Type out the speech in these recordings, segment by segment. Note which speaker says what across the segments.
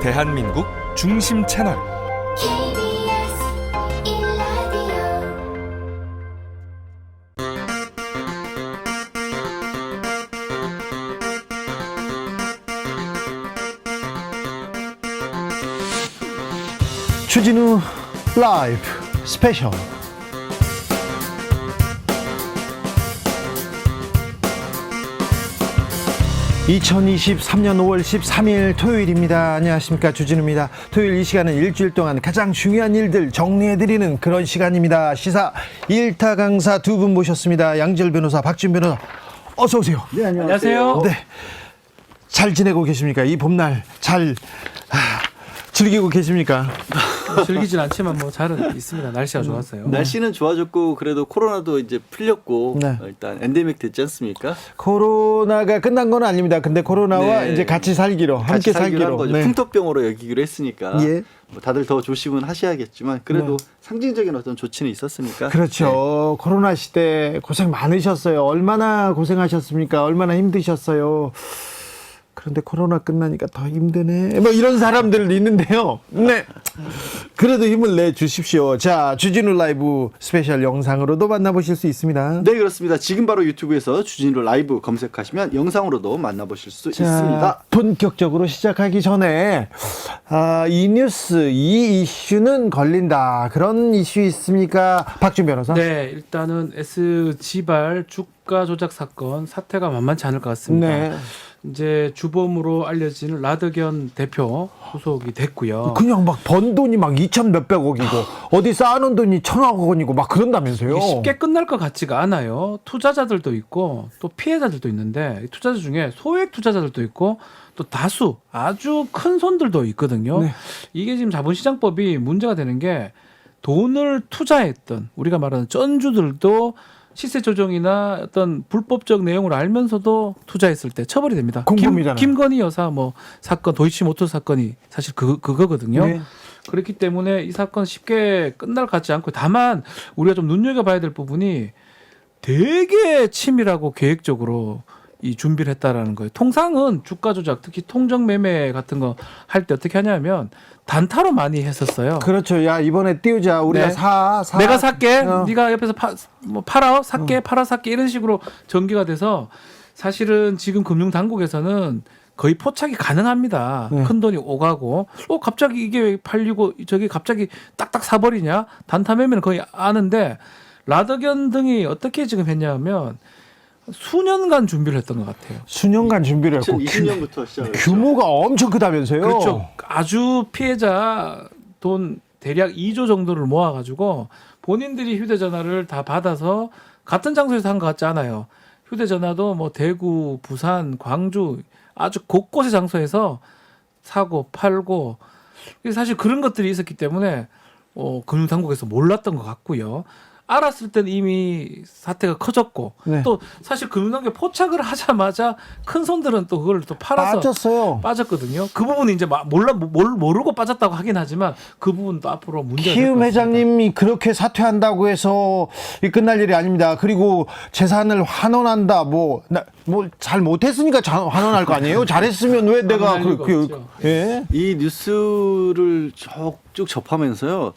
Speaker 1: 대한민국 중심 채널
Speaker 2: 주진우 라이브 스페셜. (2023년 5월 13일) 토요일입니다. 안녕하십니까, 주진우입니다. 토요일 이 시간은 일주일 동안 가장 중요한 일들 정리해드리는 그런 시간입니다. 시사 1타 강사 두 분 모셨습니다. 양지열 변호사, 박준 변호사, 어서 오세요.
Speaker 3: 네, 안녕하세요.
Speaker 2: 네, 잘 지내고 계십니까? 이 봄날 잘 즐기고 계십니까?
Speaker 3: 즐기진 않지만 뭐 잘은 있습니다. 날씨가 좋았어요.
Speaker 4: 날씨는 좋아졌고 그래도 코로나도 이제 풀렸고
Speaker 2: 네.
Speaker 4: 일단 엔데믹 됐지 않습니까?
Speaker 2: 코로나가 끝난 건 아닙니다. 근데 코로나와
Speaker 4: 네.
Speaker 2: 이제 같이 살기로, 함께
Speaker 4: 같이 살기로 한
Speaker 2: 살기로.
Speaker 4: 거죠.
Speaker 2: 네.
Speaker 4: 풍토병으로 여기기로 했으니까
Speaker 2: 예.
Speaker 4: 뭐 다들 더 조심은 하셔야겠지만 그래도
Speaker 2: 네.
Speaker 4: 상징적인 어떤 조치는 있었으니까.
Speaker 2: 그렇죠. 코로나 시대 고생 많으셨어요. 얼마나 고생하셨습니까? 얼마나 힘드셨어요. 그런데 코로나 끝나니까 더 힘드네. 뭐 이런 사람들 있는데요. 네. 그래도 힘을 내 주십시오. 자, 주진우 라이브 스페셜 영상으로도 만나보실 수 있습니다.
Speaker 4: 네, 그렇습니다. 지금 바로 유튜브에서 주진우 라이브 검색하시면 영상으로도 만나보실 수 있습니다.
Speaker 2: 본격적으로 시작하기 전에 이 뉴스, 이 이슈는 걸린다, 그런 이슈 있습니까, 박준 변호사?
Speaker 3: 네, 일단은 S지발 주가 조작 사건 사태가 만만치 않을 것 같습니다.
Speaker 2: 네.
Speaker 3: 이제 주범으로 알려진 라드견 대표 구속이 됐고요.
Speaker 2: 그냥 막 번 돈이 막 2천 몇백억이고 어디 쌓아놓은 돈이 1,000억 원이고 막 그런다면서요.
Speaker 3: 이게 쉽게 끝날 것 같지가 않아요. 투자자들도 있고 또 피해자들도 있는데 투자자 중에 소액 투자자들도 있고 또 다수 아주 큰 손들도 있거든요.
Speaker 2: 네.
Speaker 3: 이게 지금 자본시장법이 문제가 되는 게 돈을 투자했던 우리가 말하는 쩐주들도 시세 조정이나 어떤 불법적 내용을 알면서도 투자했을 때 처벌이 됩니다.
Speaker 2: 공범이잖아요.
Speaker 3: 김건희 여사 뭐 사건, 도이치모터 사건이 사실 그거거든요.
Speaker 2: 네.
Speaker 3: 그렇기 때문에 이 사건 쉽게 끝날 것 같지 않고, 다만 우리가 좀 눈여겨봐야 될 부분이 되게 치밀하고 계획적으로 이 준비를 했다라는 거예요. 통상은 주가 조작, 특히 통정 매매 같은 거 할 때 어떻게 하냐면 단타로 많이 했었어요.
Speaker 2: 그렇죠. 야, 이번에 띄우자. 우리가
Speaker 3: 네.
Speaker 2: 사.
Speaker 3: 내가 살게.
Speaker 2: 어.
Speaker 3: 네가 옆에서 팔아 살게. 팔아 살게. 이런 식으로 전개가 돼서 사실은 지금 금융 당국에서는 거의 포착이 가능합니다.
Speaker 2: 네.
Speaker 3: 큰 돈이 오가고 갑자기 이게 왜 팔리고 저기 갑자기 딱딱 사버리냐. 단타 매매는 거의 아는데 라더견 등이 어떻게 지금 했냐면 수년간 준비를 했던 것 같아요.
Speaker 2: 수년간 준비를 했고
Speaker 4: 2020년부터 시작을
Speaker 2: 규모가 엄청 크다면서요.
Speaker 3: 그렇죠. 아주 피해자 돈 대략 2조 정도를 모아가지고 본인들이 휴대전화를 다 받아서 같은 장소에서 한 것 같지 않아요. 휴대전화도 뭐 대구, 부산, 광주 아주 곳곳의 장소에서 사고 팔고, 사실 그런 것들이 있었기 때문에 금융당국에서 몰랐던 것 같고요. 알았을 때는 이미 사태가 커졌고,
Speaker 2: 네.
Speaker 3: 또 사실 금융당국에 포착을 하자마자 큰 손들은 또 그걸 또 팔아서
Speaker 2: 빠졌어요.
Speaker 3: 빠졌거든요. 그 부분이 이제 모르고 빠졌다고 하긴 하지만 그 부분도 앞으로 문제가 될 것
Speaker 2: 키움
Speaker 3: 같습니다.
Speaker 2: 회장님이 그렇게 사퇴한다고 해서 이 끝날 일이 아닙니다. 그리고 재산을 환원한다. 뭐 잘 못했으니까 환원할 거 아니에요? 잘했으면 왜 내가
Speaker 3: 환원할 리가 없죠.
Speaker 2: 예?
Speaker 4: 이 뉴스를 쭉 접하면서요.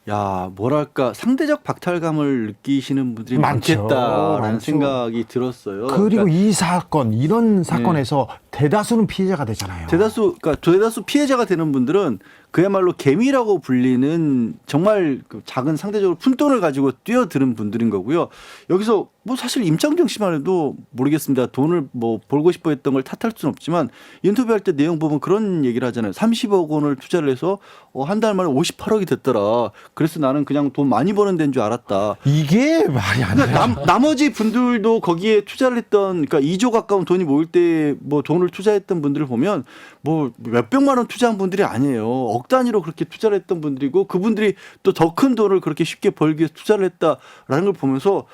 Speaker 4: 야, 뭐랄까 상대적 박탈감을 느끼시는 분들이
Speaker 2: 많죠.
Speaker 4: 많겠다라는
Speaker 2: 많죠.
Speaker 4: 생각이 들었어요.
Speaker 2: 그리고
Speaker 4: 그러니까
Speaker 2: 이 사건, 이런 사건에서 대다수는 피해자가 되잖아요.
Speaker 4: 대다수 피해자가 되는 분들은 그야말로 개미라고 불리는 정말 그 작은 상대적으로 푼돈을 가지고 뛰어드는 분들인 거고요. 여기서 뭐 사실 임창정 씨만 해도 모르겠습니다. 돈을 뭐 벌고 싶어 했던 걸 탓할 수는 없지만 인터뷰할 때 내용 보면 그런 얘기를 하잖아요. 30억 원을 투자를 해서 한 달 만에 58억이 됐더라. 그래서 나는 그냥 돈 많이 버는 데인 줄 알았다.
Speaker 2: 이게 말이 안 돼요.
Speaker 4: 그러니까 나머지 분들도 거기에 투자를 했던, 그러니까 2조 가까운 돈이 모일 때 뭐 돈을 투자했던 분들을 보면 뭐 몇백만 원 투자한 분들이 아니에요. 억 단위로 그렇게 투자를 했던 분들이고, 그분들이 또 더 큰 돈을 그렇게 쉽게 벌기 위해서 투자를 했다라는 걸 보면서,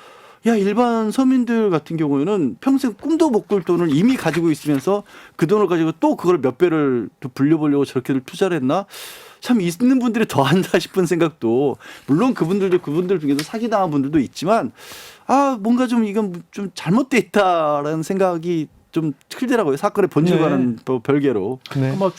Speaker 4: 야, 일반 서민들 같은 경우에는 평생 꿈도 못 꿀 돈을 이미 가지고 있으면서 그 돈을 가지고 또 그걸 몇 배를 또 불려보려고 저렇게 투자를 했나? 참 있는 분들이 더 한다 싶은 생각도, 물론 그분들 중에서 사기당한 분들도 있지만, 뭔가 좀 이건 좀 잘못돼 있다라는 생각이 좀 틀리더라고요. 사건의 본질과는 또 별개로.
Speaker 2: 네.
Speaker 3: 뭐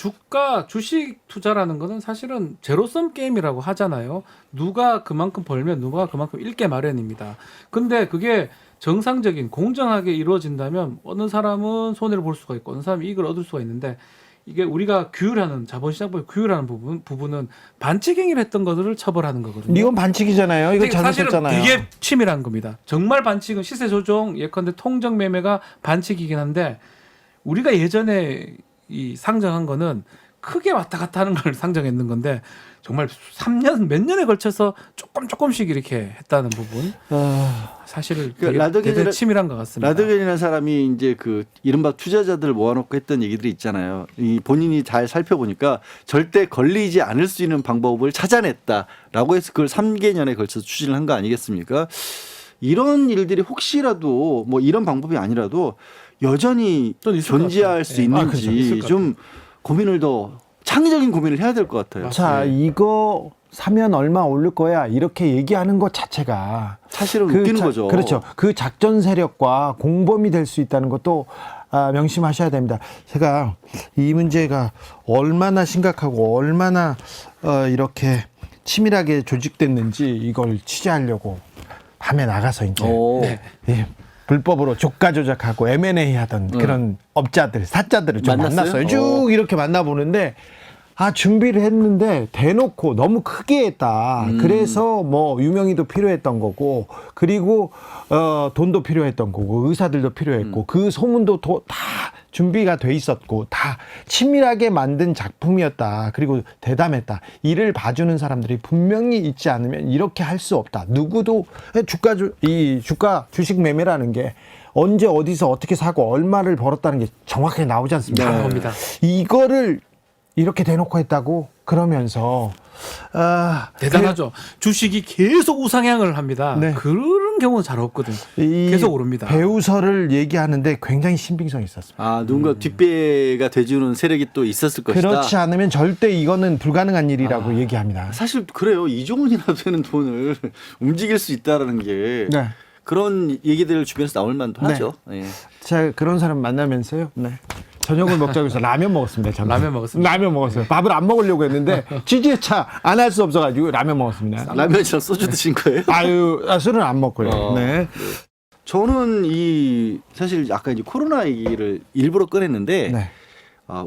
Speaker 3: 주식 투자라는 거는 사실은 제로섬 게임이라고 하잖아요. 누가 그만큼 벌면 누가 그만큼 잃게 마련입니다. 근데 그게 정상적인 공정하게 이루어진다면 어느 사람은 손해를 볼 수가 있고 어느 사람은 이익을 얻을 수가 있는데 이게 우리가 규율하는 자본시장법에 규율하는 부분은 반칙행위를 했던 것들을 처벌하는 거거든요.
Speaker 2: 이건 반칙이잖아요. 이거
Speaker 3: 사실은
Speaker 2: 잘못했잖아요.
Speaker 3: 되게 치밀한 겁니다. 정말 반칙은 시세 조종 예컨대 통정 매매가 반칙이긴 한데 우리가 예전에 이 상정한 거는 크게 왔다 갔다 하는 걸 상정했는 건데 정말 3년 몇 년에 걸쳐서 조금씩 이렇게 했다는 부분 사실
Speaker 4: 그러니까
Speaker 3: 되게 치밀한 것 같습니다.
Speaker 4: 라드겐이라는 사람이 이제 그 이른바 투자자들 모아놓고 했던 얘기들이 있잖아요. 이 본인이 잘 살펴보니까 절대 걸리지 않을 수 있는 방법을 찾아냈다라고 해서 그걸 3개년에 걸쳐서 추진을 한 거 아니겠습니까? 이런 일들이 혹시라도 뭐 이런 방법이 아니라도 여전히
Speaker 3: 좀 있을 것
Speaker 4: 존재할
Speaker 3: 같아요.
Speaker 4: 수
Speaker 3: 예.
Speaker 4: 있는지
Speaker 3: 그렇죠. 있을 것
Speaker 4: 좀 고민을 더 창의적인 고민을 해야 될 것 같아요.
Speaker 2: 자, 이거 사면 얼마 오를 거야 이렇게 얘기하는 것 자체가
Speaker 4: 사실은 웃기는 거죠.
Speaker 2: 그렇죠. 그 작전 세력과 공범이 될 수 있다는 것도 명심하셔야 됩니다. 제가 이 문제가 얼마나 심각하고 얼마나 이렇게 치밀하게 조직됐는지 이걸 취재하려고 밤에 나가서 이제
Speaker 4: 오.
Speaker 2: 예, 불법으로 주가 조작하고 M&A 하던 그런 업자들, 사자들을 좀
Speaker 4: 만났어요?
Speaker 2: 만났어요. 쭉 이렇게 만나보는데 준비를 했는데 대놓고 너무 크게 했다. 그래서 뭐 유명인도 필요했던 거고 그리고 돈도 필요했던 거고 의사들도 필요했고 그 소문도 다 준비가 돼 있었고 다 치밀하게 만든 작품이었다. 그리고 대담했다. 이를 봐주는 사람들이 분명히 있지 않으면 이렇게 할 수 없다. 누구도 주식 매매라는 게 언제 어디서 어떻게 사고 얼마를 벌었다는 게 정확하게 나오지 않습니까?
Speaker 3: 네. 나옵니다.
Speaker 2: 이거를 이렇게 대놓고 했다고 그러면서
Speaker 3: 대단하죠. 주식이 계속 우상향을 합니다.
Speaker 2: 네.
Speaker 3: 그런 경우는 잘 없거든. 계속 오릅니다.
Speaker 2: 배우설을 얘기하는데 굉장히 신빙성이 있었습니다.
Speaker 4: 누군가 뒷배가 돼주는 세력이 또 있었을 것이다.
Speaker 2: 그렇지 않으면 절대 이거는 불가능한 일이라고 얘기합니다.
Speaker 4: 사실 그래요. 2조 원이나 되는 돈을 움직일 수 있다라는 게
Speaker 2: 네.
Speaker 4: 그런 얘기들 주변에서 나올 만도 하죠. 예.
Speaker 2: 제가 그런 사람 만나면서요. 네. 저녁을 먹자고 해서 라면 먹었습니다. 저는.
Speaker 3: 라면 먹었습니다.
Speaker 2: 라면 먹었어요. 밥을 안 먹으려고 했는데 취재차 안 할 수 없어가지고 라면 먹었습니다.
Speaker 4: 라면이랑 소주 드신 거예요?
Speaker 2: 술은 안 먹고요. 네.
Speaker 4: 저는 사실 아까 이제 코로나 얘기를 일부러 꺼냈는데
Speaker 2: 네.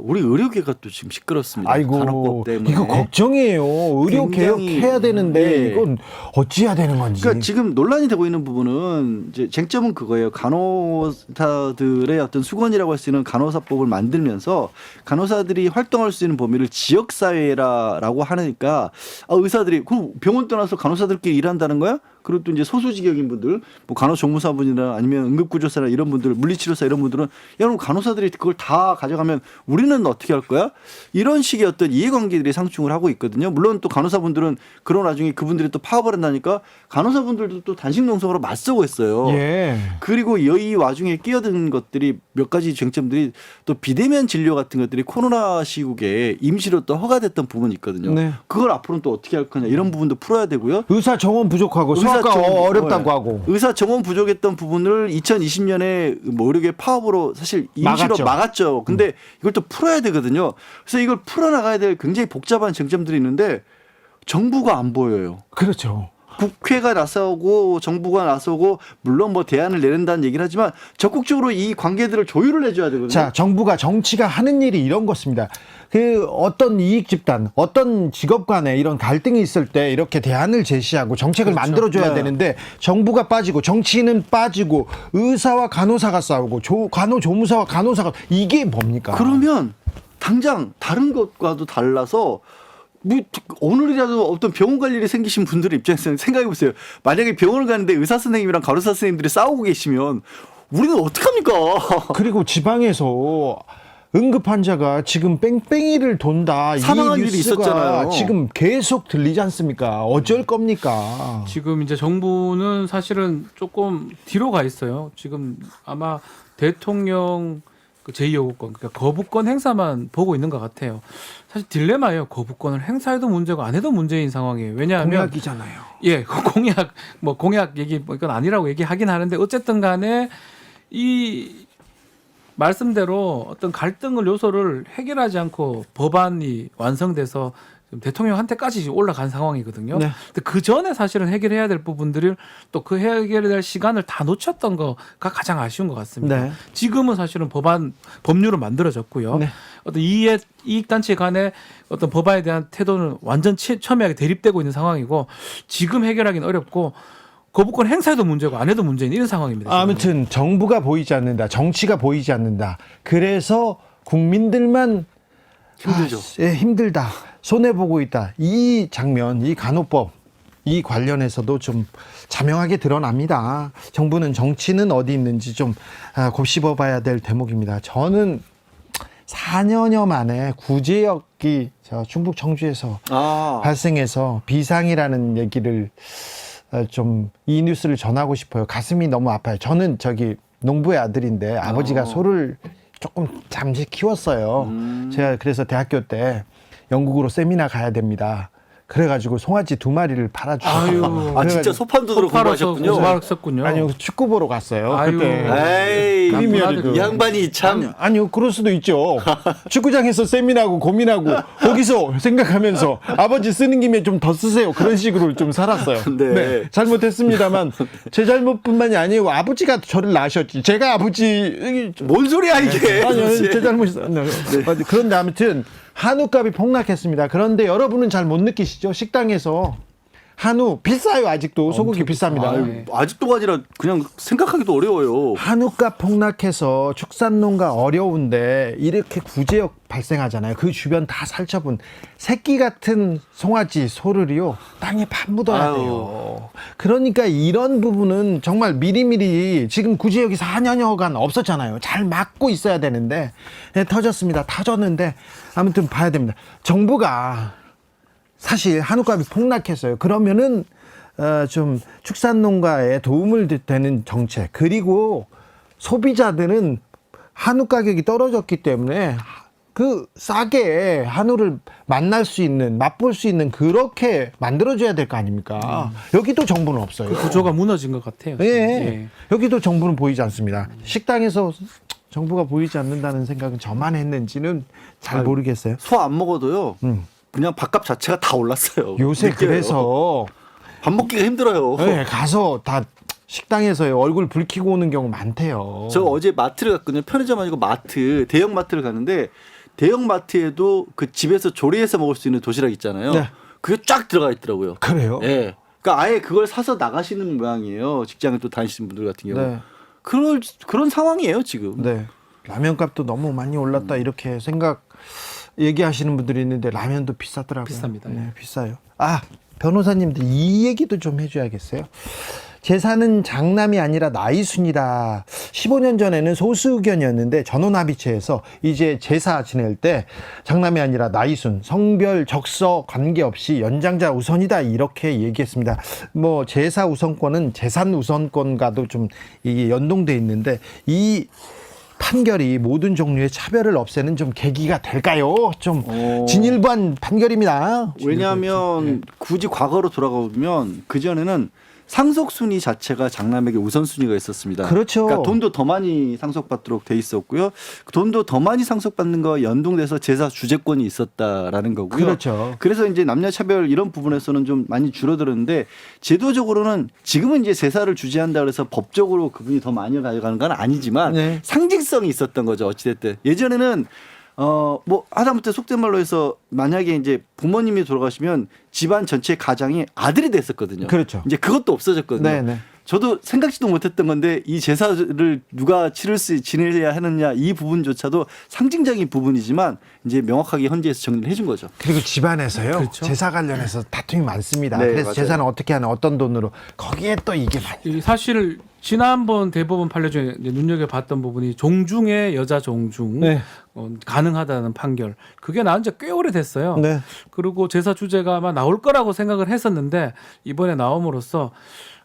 Speaker 4: 우리 의료계가 또 지금 시끄럽습니다.
Speaker 2: 아이고,
Speaker 4: 간호법 때문에.
Speaker 2: 이거 걱정이에요. 의료
Speaker 4: 굉장히,
Speaker 2: 개혁해야 되는데
Speaker 4: 네.
Speaker 2: 이건 어찌해야 되는 건지.
Speaker 4: 그러니까 지금 논란이 되고 있는 부분은 이제 쟁점은 그거예요. 간호사들의 어떤 수건이라고 할 수 있는 간호사법을 만들면서 간호사들이 활동할 수 있는 범위를 지역사회라고 하니까 의사들이 그럼 병원 떠나서 간호사들끼리 일한다는 거야? 그리고 또 이제 소수직역인 분들, 뭐 간호조무사분이나 아니면 응급구조사나 이런 분들, 물리치료사 이런 분들은 여러분 간호사들이 그걸 다 가져가면 우리는 어떻게 할 거야? 이런 식의 어떤 이해관계들이 상충을 하고 있거든요. 물론 또 간호사분들은 그런 와중에 그분들이 또 파업을 한다니까 간호사분들도 또 단식농성으로 맞서고 있어요.
Speaker 2: 예.
Speaker 4: 그리고 이 와중에 끼어든 것들이 몇 가지 쟁점들이 또 비대면 진료 같은 것들이 코로나 시국에 임시로 또 허가됐던 부분이 있거든요.
Speaker 2: 네.
Speaker 4: 그걸 앞으로는 또 어떻게 할 거냐 이런 부분도 풀어야 되고요.
Speaker 2: 의사 정원 부족하고 수학과 어렵다고 하고.
Speaker 4: 의사 정원 부족했던 부분을 2020년에 뭐 의료계 파업으로 사실 임시로 막았죠. 근데 이걸 또 풀어야 되거든요. 그래서 이걸 풀어나가야 될 굉장히 복잡한 쟁점들이 있는데 정부가 안 보여요.
Speaker 2: 그렇죠.
Speaker 4: 국회가 나서고 정부가 나서고 물론 뭐 대안을 내린다는 얘기를 하지만 적극적으로 이 관계들을 조율을 해줘야 되거든요.
Speaker 2: 자, 정치가 하는 일이 이런 것입니다. 그 어떤 이익 집단, 어떤 직업 간에 이런 갈등이 있을 때 이렇게 대안을 제시하고 정책을 만들어줘야 되는데 정부가 빠지고 정치인은 빠지고 의사와 간호사가 싸우고 간호조무사와 간호사가 이게 뭡니까?
Speaker 4: 그러면 당장 다른 것과도 달라서 뭐 오늘이라도 어떤 병원 갈 일이 생기신 분들의 입장에서 생각해 보세요. 만약에 병원을 가는데 의사 선생님이랑 간호사 선생님들이 싸우고 계시면 우리는 어떡합니까?
Speaker 2: 그리고 지방에서 응급 환자가 지금 뺑뺑이를 돈다.
Speaker 4: 사망한
Speaker 2: 이
Speaker 4: 일이
Speaker 2: 뉴스가
Speaker 4: 있었잖아요.
Speaker 2: 지금 계속 들리지 않습니까? 어쩔 겁니까?
Speaker 3: 지금 이제 정부는 사실은 조금 뒤로 가 있어요. 지금 아마 대통령 제2요구권, 그러니까 거부권 행사만 보고 있는 것 같아요. 사실 딜레마예요. 거부권을 행사해도 문제고 안 해도 문제인 상황이에요. 왜냐하면
Speaker 2: 공약이잖아요.
Speaker 3: 예, 공약 얘기 이건 아니라고 얘기하긴 하는데 어쨌든 간에 이 말씀대로 어떤 갈등을 요소를 해결하지 않고 법안이 완성돼서 지금 대통령한테까지 올라간 상황이거든요.
Speaker 2: 네.
Speaker 3: 근데 그 전에 사실은 해결해야 될 부분들을 또 그 해결해야 될 시간을 다 놓쳤던 거가 가장 아쉬운 것 같습니다.
Speaker 2: 네.
Speaker 3: 지금은 사실은 법률은 만들어졌고요.
Speaker 2: 네.
Speaker 3: 어떤 이익단체 간의 어떤 법안에 대한 태도는 완전 첨예하게 대립되고 있는 상황이고 지금 해결하기는 어렵고 거부권 행사에도 문제고 안 해도 문제인 이런 상황입니다. 지금.
Speaker 2: 아무튼 정부가 보이지 않는다. 정치가 보이지 않는다. 그래서 국민들만
Speaker 4: 힘들죠.
Speaker 2: 힘들다. 손해보고 있다. 이 장면, 이 간호법, 이 관련해서도 좀 자명하게 드러납니다. 정부는 정치는 어디 있는지 좀 곱씹어 봐야 될 대목입니다. 저는 4년여 만에 구제역이 충북 청주에서 발생해서 비상이라는 얘기를 좀 이 뉴스를 전하고 싶어요. 가슴이 너무 아파요. 저는 농부의 아들인데 아버지가 소를 조금 잠시 키웠어요. 제가 그래서 대학교 때 영국으로 세미나 가야 됩니다. 그래가지고 송아지 2마리를 팔아주셨어요.
Speaker 3: 아유.
Speaker 4: 진짜 소판도로 공부하셨군요.
Speaker 3: 공부하셨군요.
Speaker 2: 아니요, 축구 보러 갔어요.
Speaker 3: 아유.
Speaker 2: 그때.
Speaker 4: 에이,
Speaker 2: 프리미어리그.
Speaker 4: 이 양반이 참.
Speaker 2: 아니요, 그럴 수도 있죠. 축구장에서 세미나하고 고민하고 거기서 생각하면서 아버지 쓰는 김에 좀 더 쓰세요. 그런 식으로 좀 살았어요.
Speaker 4: 네.
Speaker 2: 잘못했습니다만 제 잘못뿐만이 아니고 아버지가 저를 낳으셨지. 제가 아버지
Speaker 4: 뭔 소리야 이게?
Speaker 2: 아니요, 제 잘못이었어요. 그런데 아무튼 한우값이 폭락했습니다. 그런데 여러분은 잘 못 느끼시죠? 식당에서 한우 비싸요. 아직도 소고기 비쌉니다.
Speaker 4: 아유, 아직도가 아니라 그냥 생각하기도 어려워요.
Speaker 2: 한우값 폭락해서 축산농가 어려운데 이렇게 구제역 발생하잖아요. 그 주변 다 살처분 새끼 같은 송아지 소를요 땅에 파묻어야 돼요. 그러니까 이런 부분은 정말 미리미리 지금 구제역이 4년여간 없었잖아요. 잘 막고 있어야 되는데 터졌습니다. 터졌는데 아무튼 봐야 됩니다. 정부가 사실 한우값이 폭락했어요. 그러면은 좀 축산농가에 도움을 되는 정책, 그리고 소비자들은 한우 가격이 떨어졌기 때문에 그 싸게 한우를 만날 수 있는, 맛볼 수 있는 그렇게 만들어줘야 될 거 아닙니까? 여기도 정부는 없어요.
Speaker 3: 그 구조가 무너진 것 같아요.
Speaker 2: 예.
Speaker 3: 예.
Speaker 2: 여기도 정부는 보이지 않습니다. 식당에서 정부가 보이지 않는다는 생각은 저만 했는지는 잘 모르겠어요.
Speaker 4: 소 안 먹어도요. 그냥 밥값 자체가 다 올랐어요.
Speaker 2: 요새
Speaker 4: 느껴요.
Speaker 2: 그래서
Speaker 4: 밥 먹기가 힘들어요.
Speaker 2: 네, 가서 다 식당에서 얼굴 붉히고 오는 경우 많대요.
Speaker 4: 저 어제 마트를 갔거든요. 편의점 아니고 마트, 대형 마트를 갔는데 대형 마트에도 그 집에서 조리해서 먹을 수 있는 도시락 있잖아요.
Speaker 2: 네.
Speaker 4: 그게 쫙 들어가 있더라고요.
Speaker 2: 그래요?
Speaker 4: 예. 그러니까 아예 그걸 사서 나가시는 모양이에요. 직장에 또 다니시는 분들 같은 경우.
Speaker 2: 네.
Speaker 4: 그런 상황이에요 지금.
Speaker 2: 네. 라면 값도 너무 많이 올랐다 이렇게 얘기하시는 분들이 있는데 라면도 비싸더라고요.
Speaker 3: 비쌉니다.
Speaker 2: 네, 비싸요. 변호사님들 이 얘기도 좀 해줘야겠어요. 제사는 장남이 아니라 나이순이다. 15년 전에는 소수 의견이었는데 전원합의체에서 이제 제사 지낼 때 장남이 아니라 나이순, 성별, 적서 관계없이 연장자 우선이다 이렇게 얘기했습니다. 뭐 제사 우선권은 재산 우선권과도 좀 이게 연동돼 있는데 이 판결이 모든 종류의 차별을 없애는 좀 계기가 될까요? 좀 진일보한 판결입니다.
Speaker 4: 왜냐하면 굳이 과거로 돌아가보면 그 전에는 상속순위 자체가 장남에게 우선순위가 있었습니다.
Speaker 2: 그렇죠.
Speaker 4: 그러니까 돈도 더 많이 상속받도록 돼 있었고요. 돈도 더 많이 상속받는 거와 연동돼서 제사 주재권이 있었다라는 거고요.
Speaker 2: 그렇죠.
Speaker 4: 그래서 이제 남녀 차별 이런 부분에서는 좀 많이 줄어들었는데 제도적으로는 지금은 이제 제사를 주재한다 그래서 법적으로 그분이 더 많이 가져가는 건 아니지만
Speaker 2: 네.
Speaker 4: 상징성이 있었던 거죠. 어찌됐든 예전에는 뭐 하다못해 속된 말로 해서 만약에 이제 부모님이 돌아가시면 집안 전체 가장이 아들이 됐었거든요.
Speaker 2: 그렇죠.
Speaker 4: 이제 그것도 없어졌거든요.
Speaker 2: 네네.
Speaker 4: 저도 생각지도 못했던 건데 이 제사를 누가 지내야 하느냐 이 부분조차도 상징적인 부분이지만 이제 명확하게 헌재에서 정리를 해준 거죠.
Speaker 2: 그리고 집안에서요.
Speaker 3: 그렇죠.
Speaker 2: 제사 관련해서 다툼이 많습니다.
Speaker 4: 네,
Speaker 2: 그래서
Speaker 4: 맞아요.
Speaker 2: 제사는 어떻게 하나 어떤 돈으로 거기에 또 이게 많이
Speaker 3: 이 사실 지난번 대법원 판례 중에 이제 눈여겨봤던 부분이 종중의 여자 종중
Speaker 2: 네.
Speaker 3: 가능하다는 판결 그게 나온 지 꽤 오래됐어요.
Speaker 2: 네.
Speaker 3: 그리고 제사 주제가 아마 나올 거라고 생각을 했었는데 이번에 나옴으로써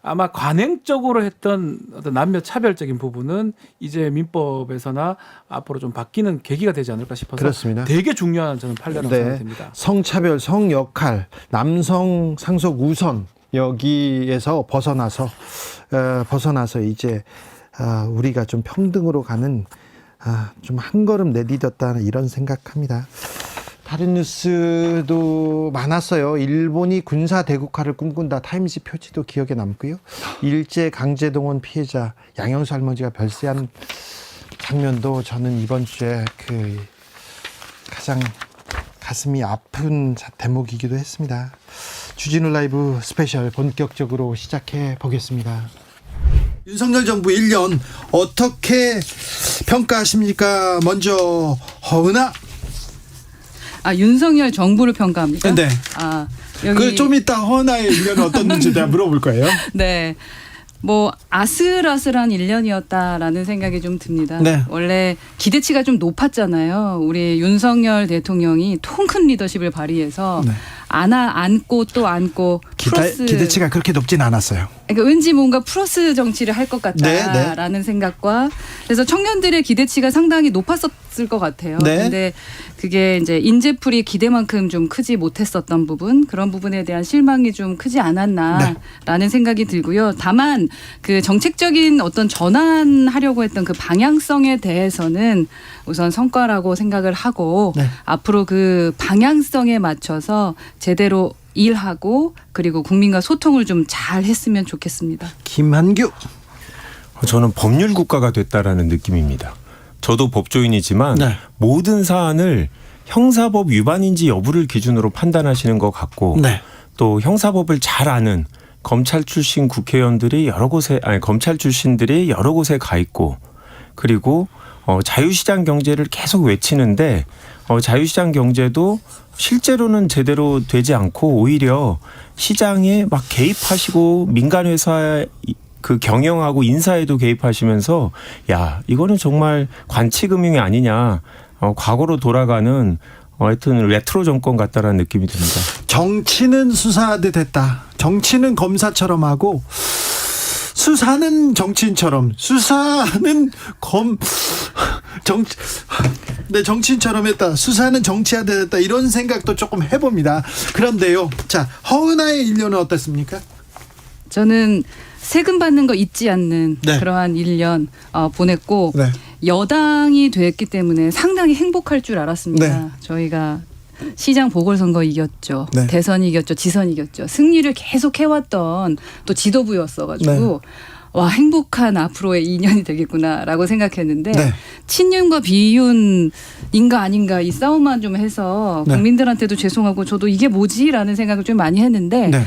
Speaker 3: 아마 관행적으로 했던 어떤 남녀 차별적인 부분은 이제 민법에서나 앞으로 좀 바뀌는 계기가 되지 않을까 싶어서
Speaker 2: 그렇습니다.
Speaker 3: 되게 중요한 저는 판례라고 생각됩니다.
Speaker 2: 성차별, 성역할, 남성 상속 우선 여기에서 벗어나서 이제 우리가 좀 평등으로 가는 좀 한 걸음 내디뎠다 이런 생각합니다. 다른 뉴스도 많았어요. 일본이 군사 대국화를 꿈꾼다. 타임지 표지도 기억에 남고요. 일제 강제동원 피해자 양형수 할머니가 별세한 장면도 저는 이번 주에 가장 가슴이 아픈 대목이기도 했습니다. 주진우 라이브 스페셜 본격적으로 시작해 보겠습니다. 윤석열 정부 1년 어떻게 평가하십니까? 먼저 허은아.
Speaker 5: 윤석열 정부를 평가합니까?
Speaker 2: 네.
Speaker 5: 여기
Speaker 2: 좀 이따 허은아의 1년은 어떻는지 내가 물어볼 거예요.
Speaker 5: 네. 뭐 아슬아슬한 1년이었다라는 생각이 좀 듭니다.
Speaker 2: 네.
Speaker 5: 원래 기대치가 좀 높았잖아요. 우리 윤석열 대통령이 통큰 리더십을 발휘해서
Speaker 2: 네.
Speaker 5: 안고 또 안고 플러스
Speaker 2: 기대치가 그렇게 높진 않았어요.
Speaker 5: 그러니까 왠지 뭔가 플러스 정치를 할 것 같다라는 생각과 그래서 청년들의 기대치가 상당히 높았었을 것 같아요.
Speaker 2: 네.
Speaker 5: 근데 그게 이제 인재풀이 기대만큼 좀 크지 못했었던 부분, 그런 부분에 대한 실망이 좀 크지 않았나라는 생각이 들고요. 다만 그 정책적인 어떤 전환하려고 했던 그 방향성에 대해서는 우선 성과라고 생각을 하고
Speaker 2: 네.
Speaker 5: 앞으로 그 방향성에 맞춰서 제대로 일하고 그리고 국민과 소통을 좀 잘 했으면 좋겠습니다.
Speaker 2: 김한규.
Speaker 6: 저는 법률 국가가 됐다라는 느낌입니다. 저도 법조인이지만
Speaker 2: 네.
Speaker 6: 모든 사안을 형사법 위반인지 여부를 기준으로 판단하시는 것 같고
Speaker 2: 네.
Speaker 6: 또 형사법을 잘 아는 검찰 출신 국회의원들이 검찰 출신들이 여러 곳에 가 있고 그리고 자유시장 경제를 계속 외치는데 자유시장 경제도 실제로는 제대로 되지 않고 오히려 시장에 막 개입하시고 민간회사 그 경영하고 인사에도 개입하시면서 야 이거는 정말 관치금융이 아니냐 과거로 돌아가는 하여튼 레트로 정권 같다라는 느낌이 듭니다.
Speaker 2: 정치는 수사하듯 됐다. 정치는 검사처럼 하고 수사는 정치인처럼 수사는 정치인처럼 했다. 수사는 정치하듯 했다. 이런 생각도 조금 해봅니다. 그런데요. 자, 허은아의 1년은 어땠습니까?
Speaker 5: 저는 세금 받는 거 잊지 않는
Speaker 2: 네.
Speaker 5: 그러한 1년 보냈고
Speaker 2: 네.
Speaker 5: 여당이 됐기 때문에 상당히 행복할 줄 알았습니다.
Speaker 2: 네.
Speaker 5: 저희가 시장 보궐선거 이겼죠.
Speaker 2: 네.
Speaker 5: 대선 이겼죠. 지선 이겼죠. 승리를 계속 해왔던 또 지도부였어가지고 와 행복한 앞으로의 2년이 되겠구나라고 생각했는데
Speaker 2: 네.
Speaker 5: 친윤과 비윤인가 아닌가 이 싸움만 좀 해서
Speaker 2: 네.
Speaker 5: 국민들한테도 죄송하고 저도 이게 뭐지라는 생각을 좀 많이 했는데
Speaker 2: 네.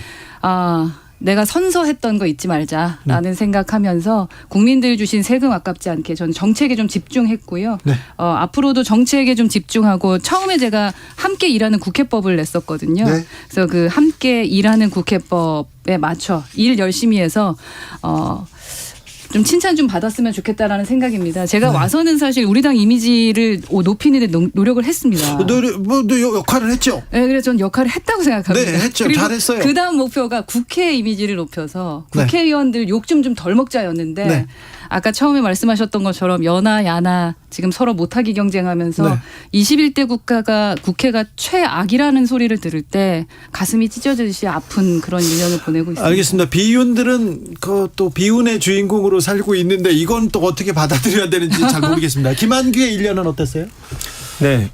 Speaker 5: 내가 선서했던 거 잊지 말자라는 생각하면서 국민들 주신 세금 아깝지 않게 전 정책에 좀 집중했고요.
Speaker 2: 네.
Speaker 5: 앞으로도 정책에 좀 집중하고 처음에 제가 함께 일하는 국회법을 냈었거든요.
Speaker 2: 네.
Speaker 5: 그래서 그 함께 일하는 국회법에 맞춰 일 열심히 해서 좀 칭찬 좀 받았으면 좋겠다라는 생각입니다. 제가 와서는 사실 우리 당 이미지를 높이는 데 노력을 했습니다.
Speaker 2: 역할을 했죠.
Speaker 5: 네, 그래서 전 역할을 했다고 생각합니다.
Speaker 2: 네, 했죠.
Speaker 5: 그리고
Speaker 2: 잘했어요.
Speaker 5: 그 다음 목표가 국회 이미지를 높여서
Speaker 2: 네.
Speaker 5: 국회의원들 욕 좀 덜 먹자였는데
Speaker 2: 네.
Speaker 5: 아까 처음에 말씀하셨던 것처럼 여나 야나 지금 서로 못하기 경쟁하면서
Speaker 2: 네.
Speaker 5: 21대 국회가 최악이라는 소리를 들을 때 가슴이 찢어지듯이 아픈 그런 1년을 보내고 있습니다.
Speaker 2: 알겠습니다. 비윤들은 또 비윤의 주인공으로 살고 있는데 이건 또 어떻게 받아들여야 되는지 잘 모르겠습니다. 김한규의 1년은 어땠어요?
Speaker 6: 네.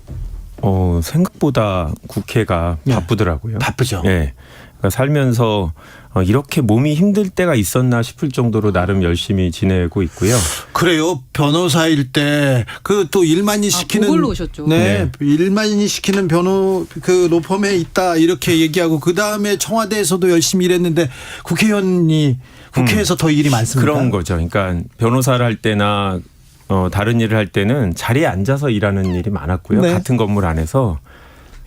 Speaker 6: 생각보다 국회가
Speaker 2: 네.
Speaker 6: 바쁘더라고요.
Speaker 2: 바쁘죠.
Speaker 6: 네. 그러니까 살면서 이렇게 몸이 힘들 때가 있었나 싶을 정도로 나름 열심히 지내고 있고요.
Speaker 2: 그래요. 변호사일 때 그 또 일만이 시키는
Speaker 5: 보궐로 오셨죠.
Speaker 2: 네, 일만이 시키는 그 로펌에 있다 이렇게 얘기하고 그 다음에 청와대에서도 열심히 일했는데 국회에서 더 일이 많습니다.
Speaker 6: 그런 거죠. 그러니까 변호사를 할 때나 다른 일을 할 때는 자리에 앉아서 일하는 일이 많았고요.
Speaker 2: 네.
Speaker 6: 같은 건물 안에서.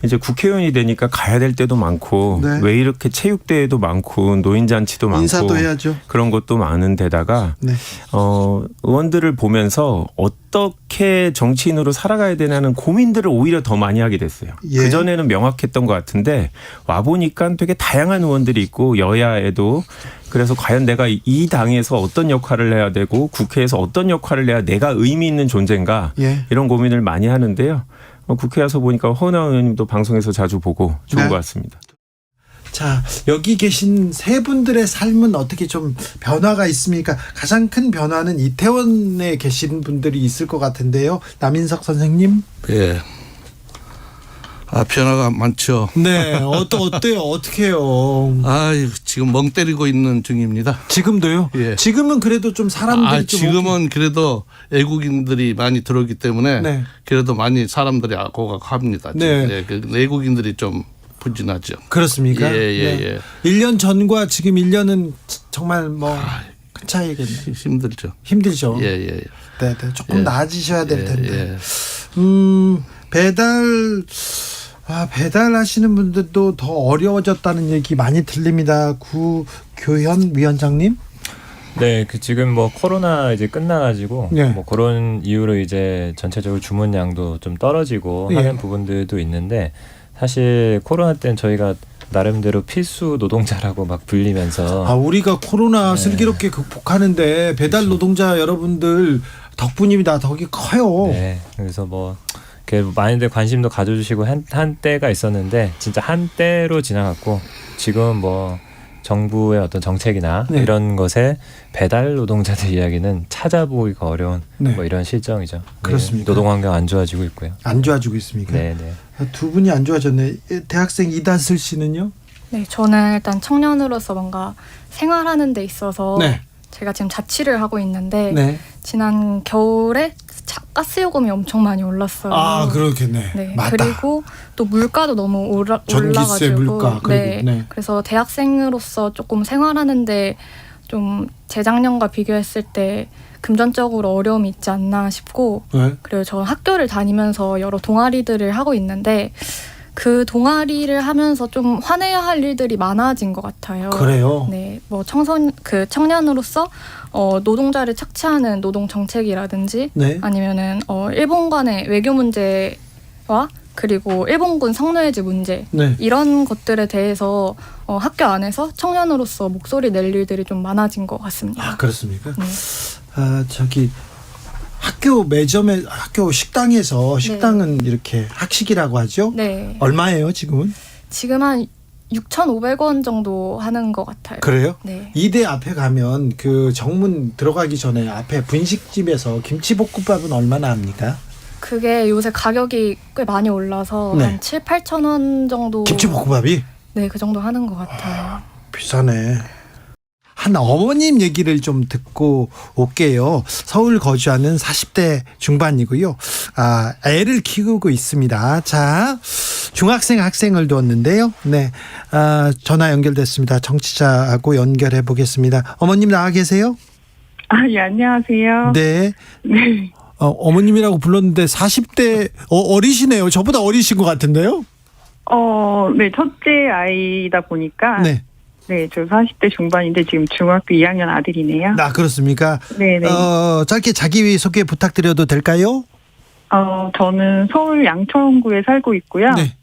Speaker 6: 이제 국회의원이 되니까 가야 될 때도 많고
Speaker 2: 네.
Speaker 6: 왜 이렇게 체육대회도 많고 노인잔치도 많고
Speaker 2: 인사도 해야죠.
Speaker 6: 그런 것도 많은 데다가
Speaker 2: 네.
Speaker 6: 의원들을 보면서 어떻게 정치인으로 살아가야 되냐는 고민들을 오히려 더 많이 하게 됐어요.
Speaker 2: 예.
Speaker 6: 그전에는 명확했던 것 같은데 와보니까 되게 다양한 의원들이 있고 여야에도 그래서 과연 내가 이 당에서 어떤 역할을 해야 되고 국회에서 어떤 역할을 해야 내가 의미 있는 존재인가
Speaker 2: 예.
Speaker 6: 이런 고민을 많이 하는데요. 국회 와서 보니까 허은하 의원님도 방송에서 자주 보고 좋은
Speaker 2: 네.
Speaker 6: 것 같습니다.
Speaker 2: 자, 여기 계신 세 분들의 삶은 어떻게 좀 변화가 있습니까? 가장 큰 변화는 이태원에 계신 분들이 있을 것 같은데요. 남인석 선생님.
Speaker 7: 예. 변화가 많죠.
Speaker 2: 네, 어때요? 어떻게 해요?
Speaker 7: 지금 멍 때리고 있는 중입니다.
Speaker 2: 지금도요?
Speaker 7: 예.
Speaker 2: 지금은 그래도 좀 사람들이 좀
Speaker 7: 지금은 그래도 외국인들이 많이 들어오기 때문에
Speaker 2: 네.
Speaker 7: 그래도 많이 사람들이 오고 합니다.
Speaker 2: 네.
Speaker 7: 예, 외국인들이 좀 부진하죠.
Speaker 2: 그렇습니까?
Speaker 7: 예.
Speaker 2: 1년 전과 지금 1년은 정말 큰 차이겠네요.
Speaker 7: 힘들죠.
Speaker 2: 힘들죠.
Speaker 7: 예.
Speaker 2: 네, 조금 나아지셔야 될 텐데. 배달하시는 분들도 더 어려워졌다는 얘기 많이 들립니다. 구교현 위원장님.
Speaker 8: 네, 지금 코로나 이제 끝나가지고
Speaker 2: 네.
Speaker 8: 그런 이유로 이제 전체적으로 주문량도 좀 떨어지고
Speaker 2: 예.
Speaker 8: 하는 부분들도 있는데 사실 코로나 때는 저희가 나름대로 필수 노동자라고 막 불리면서
Speaker 2: 우리가 코로나 슬기롭게 극복하는데 배달 노동자 여러분들 덕분입니다. 덕이 커요.
Speaker 8: 네, 그래서 이렇게 많이들 관심도 가져주시고 한때가 있었는데 진짜 한때로 지나갔고 지금 정부의 어떤 정책이나
Speaker 2: 네.
Speaker 8: 이런 것에 배달 노동자들 이야기는 찾아보기가 어려운
Speaker 2: 네.
Speaker 8: 이런 실정이죠.
Speaker 2: 그렇습니까?
Speaker 8: 노동 환경 안 좋아지고 있고요.
Speaker 2: 안 좋아지고 있습니까?
Speaker 8: 네.
Speaker 2: 두 분이 안 좋아졌네. 대학생 이다슬 씨는요?
Speaker 9: 네, 저는 일단 청년으로서 뭔가 생활하는 데 있어서
Speaker 2: 네.
Speaker 9: 제가 지금 자취를 하고 있는데
Speaker 2: 네.
Speaker 9: 지난 겨울에 가스 요금이 엄청 많이 올랐어요.
Speaker 2: 그렇겠네.
Speaker 9: 네,
Speaker 2: 맞다.
Speaker 9: 그리고 또 물가도 너무
Speaker 2: 전기세,
Speaker 9: 올라가지고
Speaker 2: 물가, 그리고, 네.
Speaker 9: 그래서 대학생으로서 조금 생활하는데 좀 재작년과 비교했을 때 금전적으로 어려움이 있지 않나 싶고
Speaker 2: 네.
Speaker 9: 그리고 저 학교를 다니면서 여러 동아리들을 하고 있는데 그 동아리를 하면서 좀 화내야 할 일들이 많아진 것 같아요.
Speaker 2: 그래요?
Speaker 9: 네, 청년으로서 노동자를 착취하는 노동 정책이라든지
Speaker 2: 네.
Speaker 9: 아니면은 일본 간의 외교 문제와 그리고 일본군 성노예제 문제
Speaker 2: 네.
Speaker 9: 이런 것들에 대해서 학교 안에서 청년으로서 목소리 낼 일들이 좀 많아진 것 같습니다.
Speaker 2: 그렇습니까?
Speaker 9: 네.
Speaker 2: 학교 매점에 학교 식당은 이렇게 학식이라고 하죠?
Speaker 9: 네.
Speaker 2: 얼마예요 지금은?
Speaker 9: 지금 한 6,500원 정도 하는 것 같아요.
Speaker 2: 그래요?
Speaker 9: 네.
Speaker 2: 이대 앞에 가면 그 정문 들어가기 전에 앞에 분식집에서 김치볶음밥은 얼마나 합니까?
Speaker 9: 그게 요새 가격이 꽤 많이 올라서
Speaker 2: 네.
Speaker 9: 한 7, 8천 원 정도.
Speaker 2: 김치볶음밥이?
Speaker 9: 네, 그 정도 하는 것 같아요.
Speaker 2: 비싸네. 한 어머님 얘기를 좀 듣고 올게요. 서울 거주하는 40대 중반이고요. 애를 키우고 있습니다. 자, 중학생 학생을 두었는데요. 네, 전화 연결됐습니다. 정치자하고 연결해 보겠습니다. 어머님 나와 계세요?
Speaker 10: 예, 안녕하세요.
Speaker 2: 네.
Speaker 10: 네.
Speaker 2: 어머님이라고 불렀는데 40대 어리시네요. 저보다 어리신 것 같은데요?
Speaker 10: 네, 첫째 아이다 보니까.
Speaker 2: 네.
Speaker 10: 네, 저 40대 중반인데 지금 중학교 2학년 아들이네요.
Speaker 2: 그렇습니까?
Speaker 10: 네네.
Speaker 2: 짧게 자기소개 부탁드려도 될까요?
Speaker 10: 저는 서울 양천구에 살고 있고요.
Speaker 2: 네.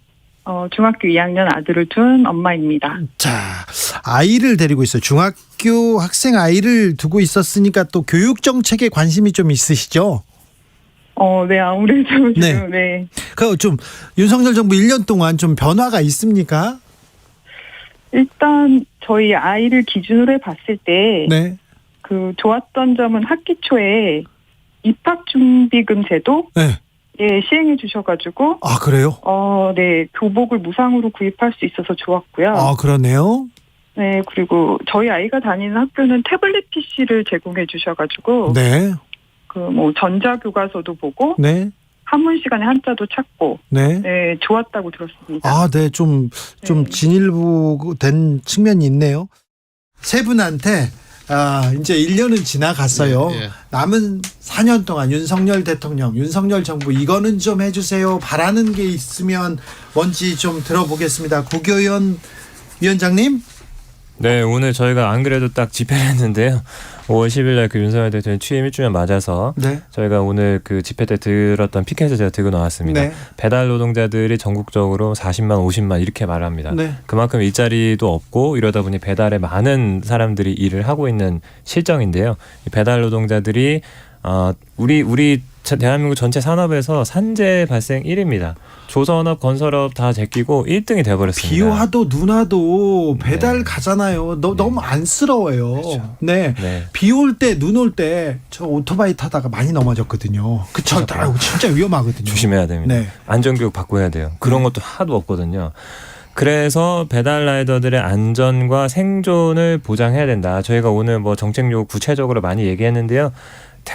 Speaker 10: 중학교 2학년 아들을 둔 엄마입니다.
Speaker 2: 자, 아이를 데리고 있어요. 중학교 학생 아이를 두고 있었으니까 또 교육 정책에 관심이 좀 있으시죠?
Speaker 10: 네, 아무래도 지금,
Speaker 2: 네. 좀 윤석열 정부 1년 동안 좀 변화가 있습니까?
Speaker 10: 일단 저희 아이를 기준으로 해봤을 때,
Speaker 2: 네.
Speaker 10: 좋았던 점은 학기 초에 입학준비금 제도,
Speaker 2: 네.
Speaker 10: 시행해 주셔가지고,
Speaker 2: 그래요?
Speaker 10: 네, 교복을 무상으로 구입할 수 있어서 좋았고요.
Speaker 2: 그러네요.
Speaker 10: 네, 그리고 저희 아이가 다니는 학교는 태블릿 PC를 제공해 주셔가지고,
Speaker 2: 네.
Speaker 10: 전자교과서도 보고,
Speaker 2: 네.
Speaker 10: 한문 시간에 한자도 찾고,
Speaker 2: 네.
Speaker 10: 네, 좋았다고 들었습니다.
Speaker 2: 네, 좀 진일보된 측면이 있네요. 세 분한테 이제 1년은 지나갔어요.
Speaker 7: 예.
Speaker 2: 남은 4년 동안 윤석열 대통령, 윤석열 정부 이거는 좀 해주세요. 바라는 게 있으면 뭔지 좀 들어보겠습니다. 구교현 위원장님.
Speaker 8: 네, 오늘 저희가 안 그래도 딱 집회를 했는데요. 5월 10일 날 윤석열 대통령 취임 1주년 맞아서
Speaker 2: 네.
Speaker 8: 저희가 오늘 집회 때 들었던 피켓을 제가 들고 나왔습니다.
Speaker 2: 네.
Speaker 8: 배달 노동자들이 전국적으로 40만, 50만 이렇게 말합니다.
Speaker 2: 네.
Speaker 8: 그만큼 일자리도 없고 이러다 보니 배달에 많은 사람들이 일을 하고 있는 실정인데요. 이 배달 노동자들이 우리 대한민국 전체 산업에서 산재 발생 1위입니다. 조선업, 건설업 다 제끼고 1등이 돼버렸습니다.
Speaker 2: 비 와도 눈 와도 배달
Speaker 8: 네.
Speaker 2: 가잖아요. 너무 안쓰러워요.
Speaker 8: 그렇죠.
Speaker 2: 네.
Speaker 8: 네.
Speaker 2: 비 올 때, 눈 올 때 저 오토바이 타다가 많이 넘어졌거든요. 그쵸? 진짜 위험하거든요.
Speaker 8: 조심해야 됩니다.
Speaker 2: 네.
Speaker 8: 안전교육 받고 해야 돼요. 그런 것도 하나도 없거든요. 그래서 배달 라이더들의 안전과 생존을 보장해야 된다. 저희가 오늘 뭐 정책 요구 구체적으로 많이 얘기했는데요.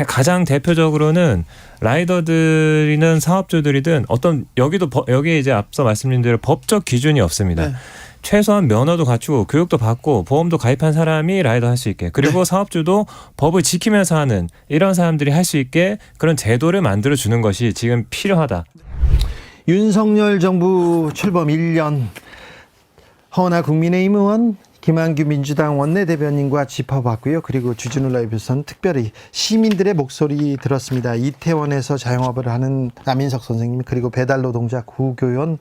Speaker 8: 가장 대표적으로는 라이더들이든 사업주들이든 어떤 여기 이제 앞서 말씀드린 대로 법적 기준이 없습니다.
Speaker 2: 네.
Speaker 8: 최소한 면허도 갖추고 교육도 받고 보험도 가입한 사람이 라이더 할 수 있게, 그리고 사업주도 법을 지키면서 하는 이런 사람들이 할 수 있게 그런 제도를 만들어 주는 것이 지금 필요하다.
Speaker 2: 윤석열 정부 출범 1년, 허나 국민의힘 의원, 김한규 민주당 원내대변인과 짚어봤고요. 그리고 주진우 라이브에서는 특별히 시민들의 목소리 들었습니다. 이태원에서 자영업을 하는 남인석 선생님, 그리고 배달 노동자 구교연,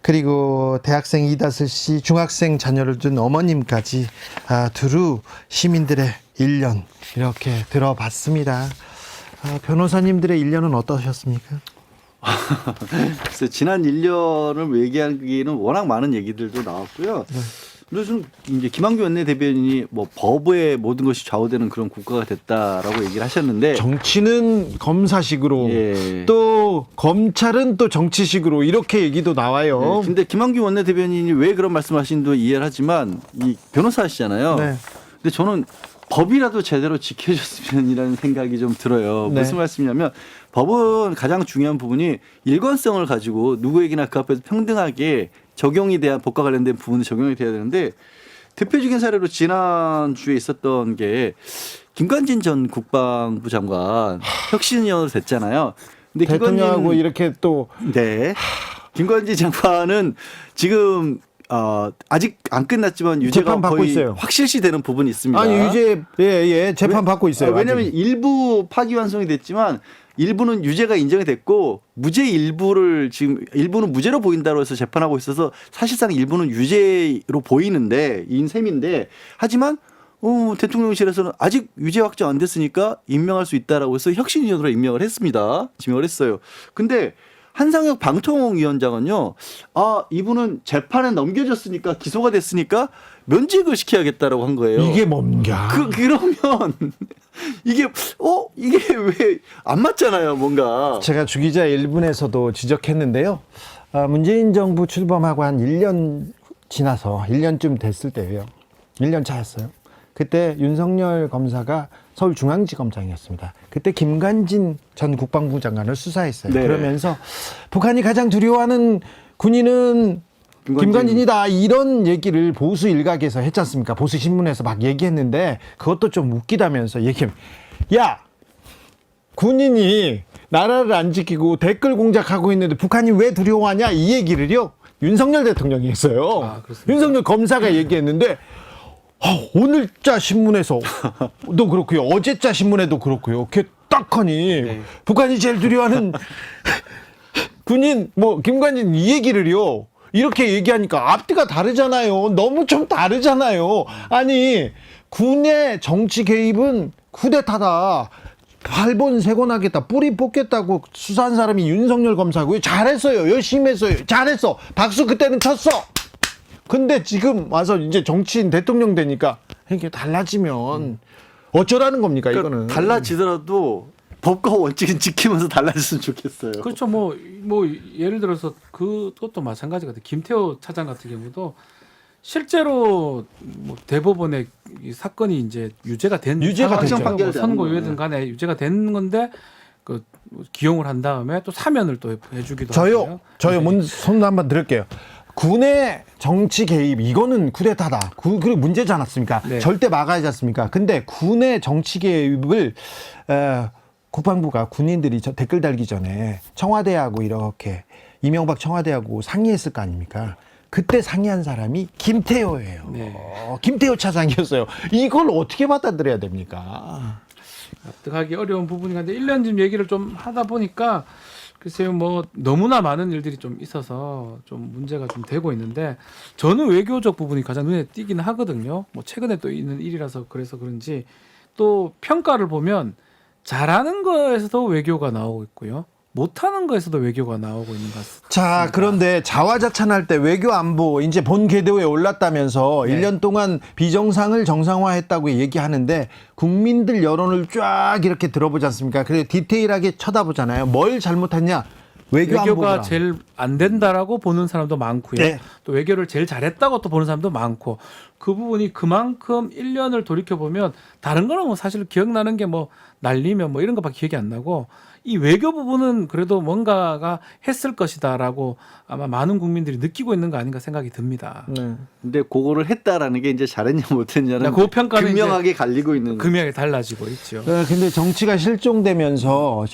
Speaker 2: 그리고 대학생 이다슬 씨, 중학생 자녀를 둔 어머님까지 두루 시민들의 1년 이렇게 들어봤습니다. 변호사님들의 1년은 어떠셨습니까?
Speaker 4: 그래서 지난 1년을 얘기하기에는 워낙 많은 얘기들도 나왔고요. 그래서 이제 김한규 원내대변인이 뭐 법에 모든 것이 좌우되는 그런 국가가 됐다라고 얘기를 하셨는데,
Speaker 2: 정치는 검사식으로,
Speaker 4: 예.
Speaker 2: 또 검찰은 또 정치식으로 이렇게 얘기도 나와요.
Speaker 4: 네, 근데 김한규 원내대변인이 왜 그런 말씀하시는도 이해를 하지만 이 변호사시잖아요.
Speaker 2: 네.
Speaker 4: 근데 저는 법이라도 제대로 지켜줬으면이라는 생각이 좀 들어요.
Speaker 2: 네.
Speaker 4: 무슨 말씀이냐면, 법은 가장 중요한 부분이 일관성을 가지고 누구에게나 그 앞에서 평등하게 적용이 돼야, 법과 관련된 부분이 적용이 돼야 되는데, 대표적인 사례로 지난주에 있었던 게 김관진 전 국방부 장관 혁신위원으로 됐잖아요. 근데
Speaker 2: 대통령하고 이렇게 또
Speaker 4: 네. 김관진 장관은 지금 아직 안 끝났지만 유죄가
Speaker 2: 재판 받고
Speaker 4: 거의
Speaker 2: 있어요.
Speaker 4: 확실시 되는 부분이 있습니다.
Speaker 2: 아니 유죄 재판 받고 있어요.
Speaker 4: 왜냐하면
Speaker 2: 아직.
Speaker 4: 일부 파기환송이 됐지만 일부는 유죄가 인정이 됐고, 무죄 일부를 지금 일부는 무죄로 보인다고 해서 재판하고 있어서 사실상 일부는 유죄로 보이는데 인 셈인데, 하지만 대통령실에서는 아직 유죄 확정 안 됐으니까 임명할 수 있다라고 해서 혁신위원으로 임명을 했습니다. 지명을 했어요. 근데 한상혁 방통위원장은요, 이분은 재판에 넘겨졌으니까, 기소가 됐으니까 면직을 시켜야겠다라고 한 거예요.
Speaker 2: 이게 뭔가.
Speaker 4: 그러면 이게 왜 안 맞잖아요, 뭔가.
Speaker 2: 제가 주기자 1분에서도 지적했는데요. 문재인 정부 출범하고 한 1년 지나서 1년쯤 됐을 때예요. 1년 차였어요. 그때 윤석열 검사가 서울중앙지검장이었습니다. 그때 김관진 전 국방부 장관을 수사했어요.
Speaker 4: 네.
Speaker 2: 그러면서 북한이 가장 두려워하는 군인은 김관진이다, 이런 얘기를 보수 일각에서 했지 않습니까? 보수 신문에서 막 얘기했는데, 그것도 좀 웃기다면서 얘기하면, 야, 군인이 나라를 안 지키고 댓글 공작하고 있는데 북한이 왜 두려워하냐, 이 얘기를요 윤석열 대통령이 했어요.
Speaker 3: 그렇습니까?
Speaker 2: 윤석열 검사가 얘기했는데, 오늘자 신문에서도 그렇고요, 어제자 신문에도 그렇고요, 개딱하니 북한이 제일 두려워하는 군인 김관진, 이 얘기를요 이렇게 얘기하니까 앞뒤가 다르잖아요. 너무 좀 다르잖아요. 아니, 군의 정치 개입은 쿠데타다, 발본색원하겠다, 뿌리 뽑겠다고 수사한 사람이 윤석열 검사고요. 잘했어요. 열심히 했어요. 잘했어. 박수 그때는 쳤어. 근데 지금 와서 이제 정치인 대통령 되니까 이게 달라지면 어쩌라는 겁니까, 이거는.
Speaker 4: 달라지더라도 법과 원칙은 지키면서 달라졌으면 좋겠어요.
Speaker 3: 그렇죠. 뭐 예를 들어서 그것도 마찬가지 같아요. 김태호 차장 같은 경우도 실제로 뭐 대법원에 이 사건이 이제 유죄가 된
Speaker 2: 됐죠.
Speaker 3: 뭐 선고유예든 간에 유죄가 된 건데 그 기용을 한 다음에 또 사면을 또 해주기도 하고요.
Speaker 2: 저요 손 한번 들을게요. 군의 정치 개입, 이거는 쿠데타다. 그게 문제지 않았습니까?
Speaker 3: 네.
Speaker 2: 절대 막아야지 않습니까? 근데 군의 정치 개입을 국방부가 군인들이 댓글 달기 전에 청와대하고 이렇게 이명박 청와대하고 상의했을 거 아닙니까? 그때 상의한 사람이 김태호예요.
Speaker 3: 네.
Speaker 2: 김태호 차장이었어요. 이걸 어떻게 받아들여야 됩니까?
Speaker 3: 납득하기 어려운 부분이 한데 1년쯤 얘기를 좀 하다 보니까 글쎄요, 뭐 너무나 많은 일들이 좀 있어서 좀 문제가 좀 되고 있는데, 저는 외교적 부분이 가장 눈에 띄기는 하거든요. 뭐 최근에 또 있는 일이라서 그래서 그런지, 또 평가를 보면 잘하는 거에서도 외교가 나오고 있고요. 못하는 거에서도 외교가 나오고 있는 것 같습니다.
Speaker 2: 자, 그런데 자화자찬할 때 외교 안보 이제 본 궤도에 올랐다면서
Speaker 3: 네.
Speaker 2: 1년 동안 비정상을 정상화했다고 얘기하는데 국민들 여론을 쫙 이렇게 들어보지 않습니까? 그래서 디테일하게 쳐다보잖아요. 뭘 잘못했냐? 외교
Speaker 3: 외교가
Speaker 2: 안보가
Speaker 3: 제일 안 된다라고 보는 사람도 많고요.
Speaker 2: 네.
Speaker 3: 또 외교를 제일 잘했다고 또 보는 사람도 많고 그 부분이 그만큼 1년을 돌이켜보면 다른 거는 뭐 사실 기억나는 게 뭐 날리면 뭐 이런 것밖에 기억이 안 나고 이 외교 부분은 그래도 뭔가가 했을 것이다라고 아마 많은 국민들이 느끼고 있는 거 아닌가 생각이 듭니다.
Speaker 2: 네.
Speaker 4: 근데 그거를 했다라는 게 이제 잘했냐 못했냐는
Speaker 3: 그 평가는
Speaker 4: 극명하게 갈리고 있는.
Speaker 3: 금액이 달라지고 있죠.
Speaker 2: 근데 정치가 실종되면서요.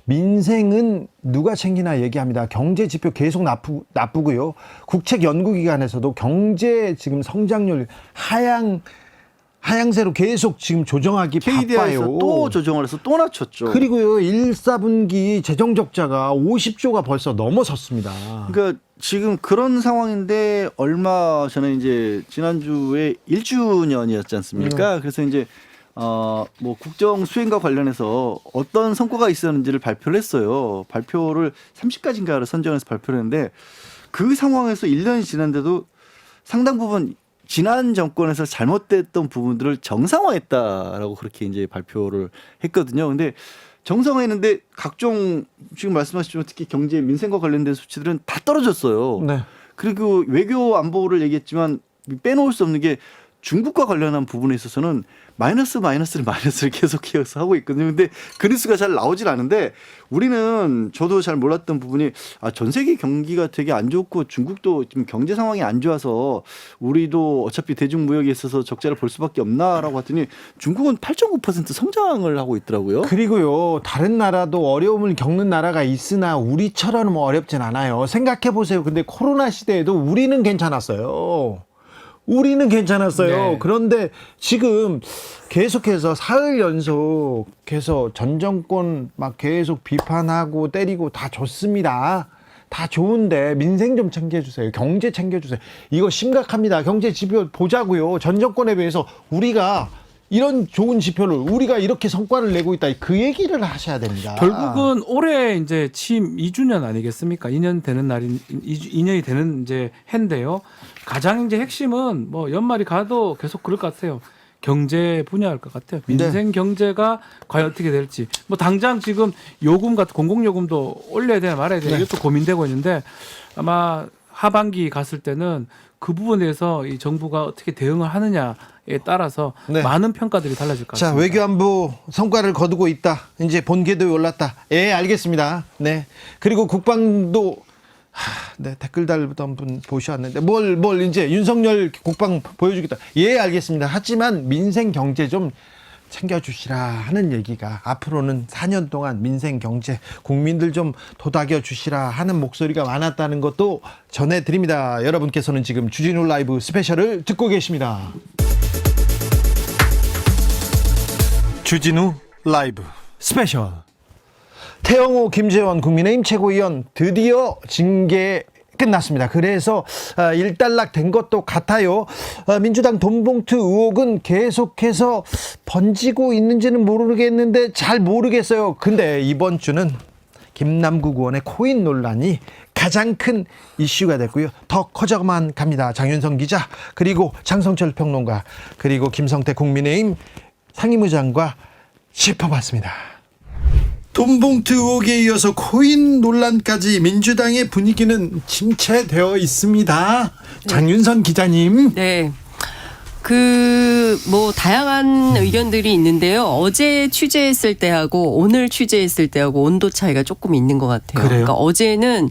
Speaker 2: 민생은 누가 챙기나 얘기합니다. 경제 지표 계속 나쁘고요. 국책 연구기관에서도 경제 지금 성장률 하향세로 계속 지금 조정하기
Speaker 4: KDI에서
Speaker 2: 바빠요.
Speaker 4: 또 조정을 해서 또 낮췄죠.
Speaker 2: 그리고요 1사분기 재정 적자가 50조가 벌써 넘어섰습니다.
Speaker 4: 그러니까 지금 그런 상황인데 얼마 전에 이제 지난주에 1주년이었지 않습니까? 그래서 이제 뭐 국정 수행과 관련해서 어떤 성과가 있었는지를 발표를 했어요. 발표를 30가지인가를 선정해서 발표를 했는데 그 상황에서 1년이 지났는데도 상당 부분 지난 정권에서 잘못됐던 부분들을 정상화했다라고 그렇게 이제 발표를 했거든요. 근데 정상화했는데 각종 지금 말씀하셨지만 특히 경제 민생과 관련된 수치들은 다 떨어졌어요.
Speaker 2: 네.
Speaker 4: 그리고 외교 안보를 얘기했지만 빼놓을 수 없는 게 중국과 관련한 부분에 있어서는 마이너스를 계속해서 하고 있거든요. 근데 그 뉴스가 잘 나오질 않은데 우리는 저도 잘 몰랐던 부분이 전 세계 경기가 되게 안 좋고 중국도 지금 경제 상황이 안 좋아서 우리도 어차피 대중무역에 있어서 적자를 볼 수밖에 없나라고 했더니 중국은 8.9% 성장을 하고 있더라고요.
Speaker 2: 그리고요 다른 나라도 어려움을 겪는 나라가 있으나 우리처럼 어렵진 않아요. 생각해 보세요. 근데 코로나 시대에도 우리는 괜찮았어요.
Speaker 3: 네.
Speaker 2: 그런데 지금 계속해서 사흘 연속해서 전 정권 막 계속 비판하고 때리고 다 좋습니다. 다 좋은데 민생 좀 챙겨주세요. 경제 챙겨주세요. 이거 심각합니다. 경제 지표 보자고요. 전 정권에 비해서 우리가 이런 좋은 지표를 우리가 이렇게 성과를 내고 있다. 그 얘기를 하셔야 됩니다.
Speaker 3: 결국은 올해 이제 취임 2주년 아니겠습니까? 2년 되는 날인 2년이 되는 이제 해인데요. 가장 이제 핵심은 뭐 연말이 가도 계속 그럴 것 같아요. 경제 분야일 것 같아요. 민생 경제가 과연 어떻게 될지. 뭐 당장 지금 요금 같은 공공요금도 올려야 되나 말아야 되나 이것도 고민되고 있는데 아마 하반기 갔을 때는 그 부분에서 이 정부가 어떻게 대응을 하느냐에 따라서 많은 평가들이 달라질 것 같습니다.
Speaker 2: 자, 외교안보 성과를 거두고 있다. 이제 본 궤도에 올랐다. 예, 알겠습니다. 네. 그리고 국방도 댓글 달던 분 보셨는데 뭘 이제 윤석열 국방 보여주겠다. 예, 알겠습니다. 하지만 민생 경제 좀 챙겨주시라 하는 얘기가 앞으로는 4년 동안 민생 경제 국민들 좀 도닥여 주시라 하는 목소리가 많았다는 것도 전해드립니다. 여러분께서는 지금 주진우 라이브 스페셜을 듣고 계십니다. 주진우 라이브 스페셜. 태영호 김재원 국민의힘 최고위원 드디어 징계 끝났습니다. 그래서 일단락 된 것도 같아요. 민주당 돈봉투 의혹은 계속해서 번지고 있는지는 모르겠는데 잘 모르겠어요. 근데 이번 주는 김남국 의원의 코인 논란이 가장 큰 이슈가 됐고요. 더 커져만 갑니다. 장윤성 기자 그리고 장성철 평론가 그리고 김성태 국민의힘 상임의장과 짚어봤습니다. 돈봉투 의혹에 이어서 코인 논란까지 민주당의 분위기는 침체되어 있습니다. 장윤선 기자님.
Speaker 11: 네. 뭐 다양한 의견들이 있는데요. 어제 취재했을 때하고 오늘 취재했을 때하고 온도 차이가 조금 있는 것 같아요.
Speaker 2: 그래요?
Speaker 11: 그러니까 어제는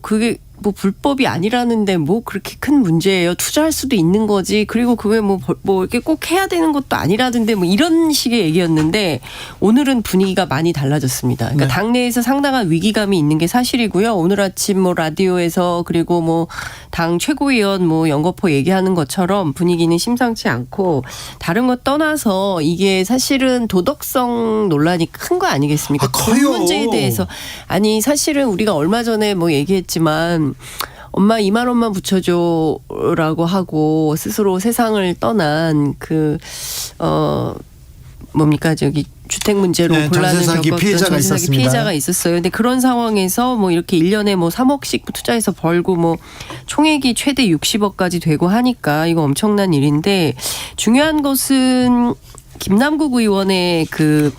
Speaker 11: 그게 뭐 불법이 아니라는데 뭐 그렇게 큰 문제예요. 투자할 수도 있는 거지. 그리고 그게 뭐 이렇게 꼭 해야 되는 것도 아니라던데 뭐 이런 식의 얘기였는데 오늘은 분위기가 많이 달라졌습니다. 그러니까 당내에서 상당한 위기감이 있는 게 사실이고요. 오늘 아침 뭐 라디오에서 그리고 뭐 당 최고위원 뭐 연거포 얘기하는 것처럼 분위기는 심상치 않고 다른 것 떠나서 이게 사실은 도덕성 논란이 큰 거 아니겠습니까?
Speaker 2: 커요.
Speaker 11: 그 문제에 대해서 사실은 우리가 얼마 전에 뭐 얘기했지만 엄마 2만 원만 붙여줘라고 하고 스스로 세상을 떠난 뭡니까 저기 주택 문제로
Speaker 2: 네,
Speaker 11: 곤란을
Speaker 2: 전세 사기
Speaker 11: 겪었던
Speaker 2: 피해자가
Speaker 11: 전세 사기
Speaker 2: 있었습니다.
Speaker 11: 피해자가 있었어요. 근데 그런 상황에서 뭐 이렇게 1년에 뭐 3억씩 투자해서 벌고 뭐 총액이 최대 60억까지 되고 하니까 이거 엄청난 일인데 중요한 것은 김남국 의원의 그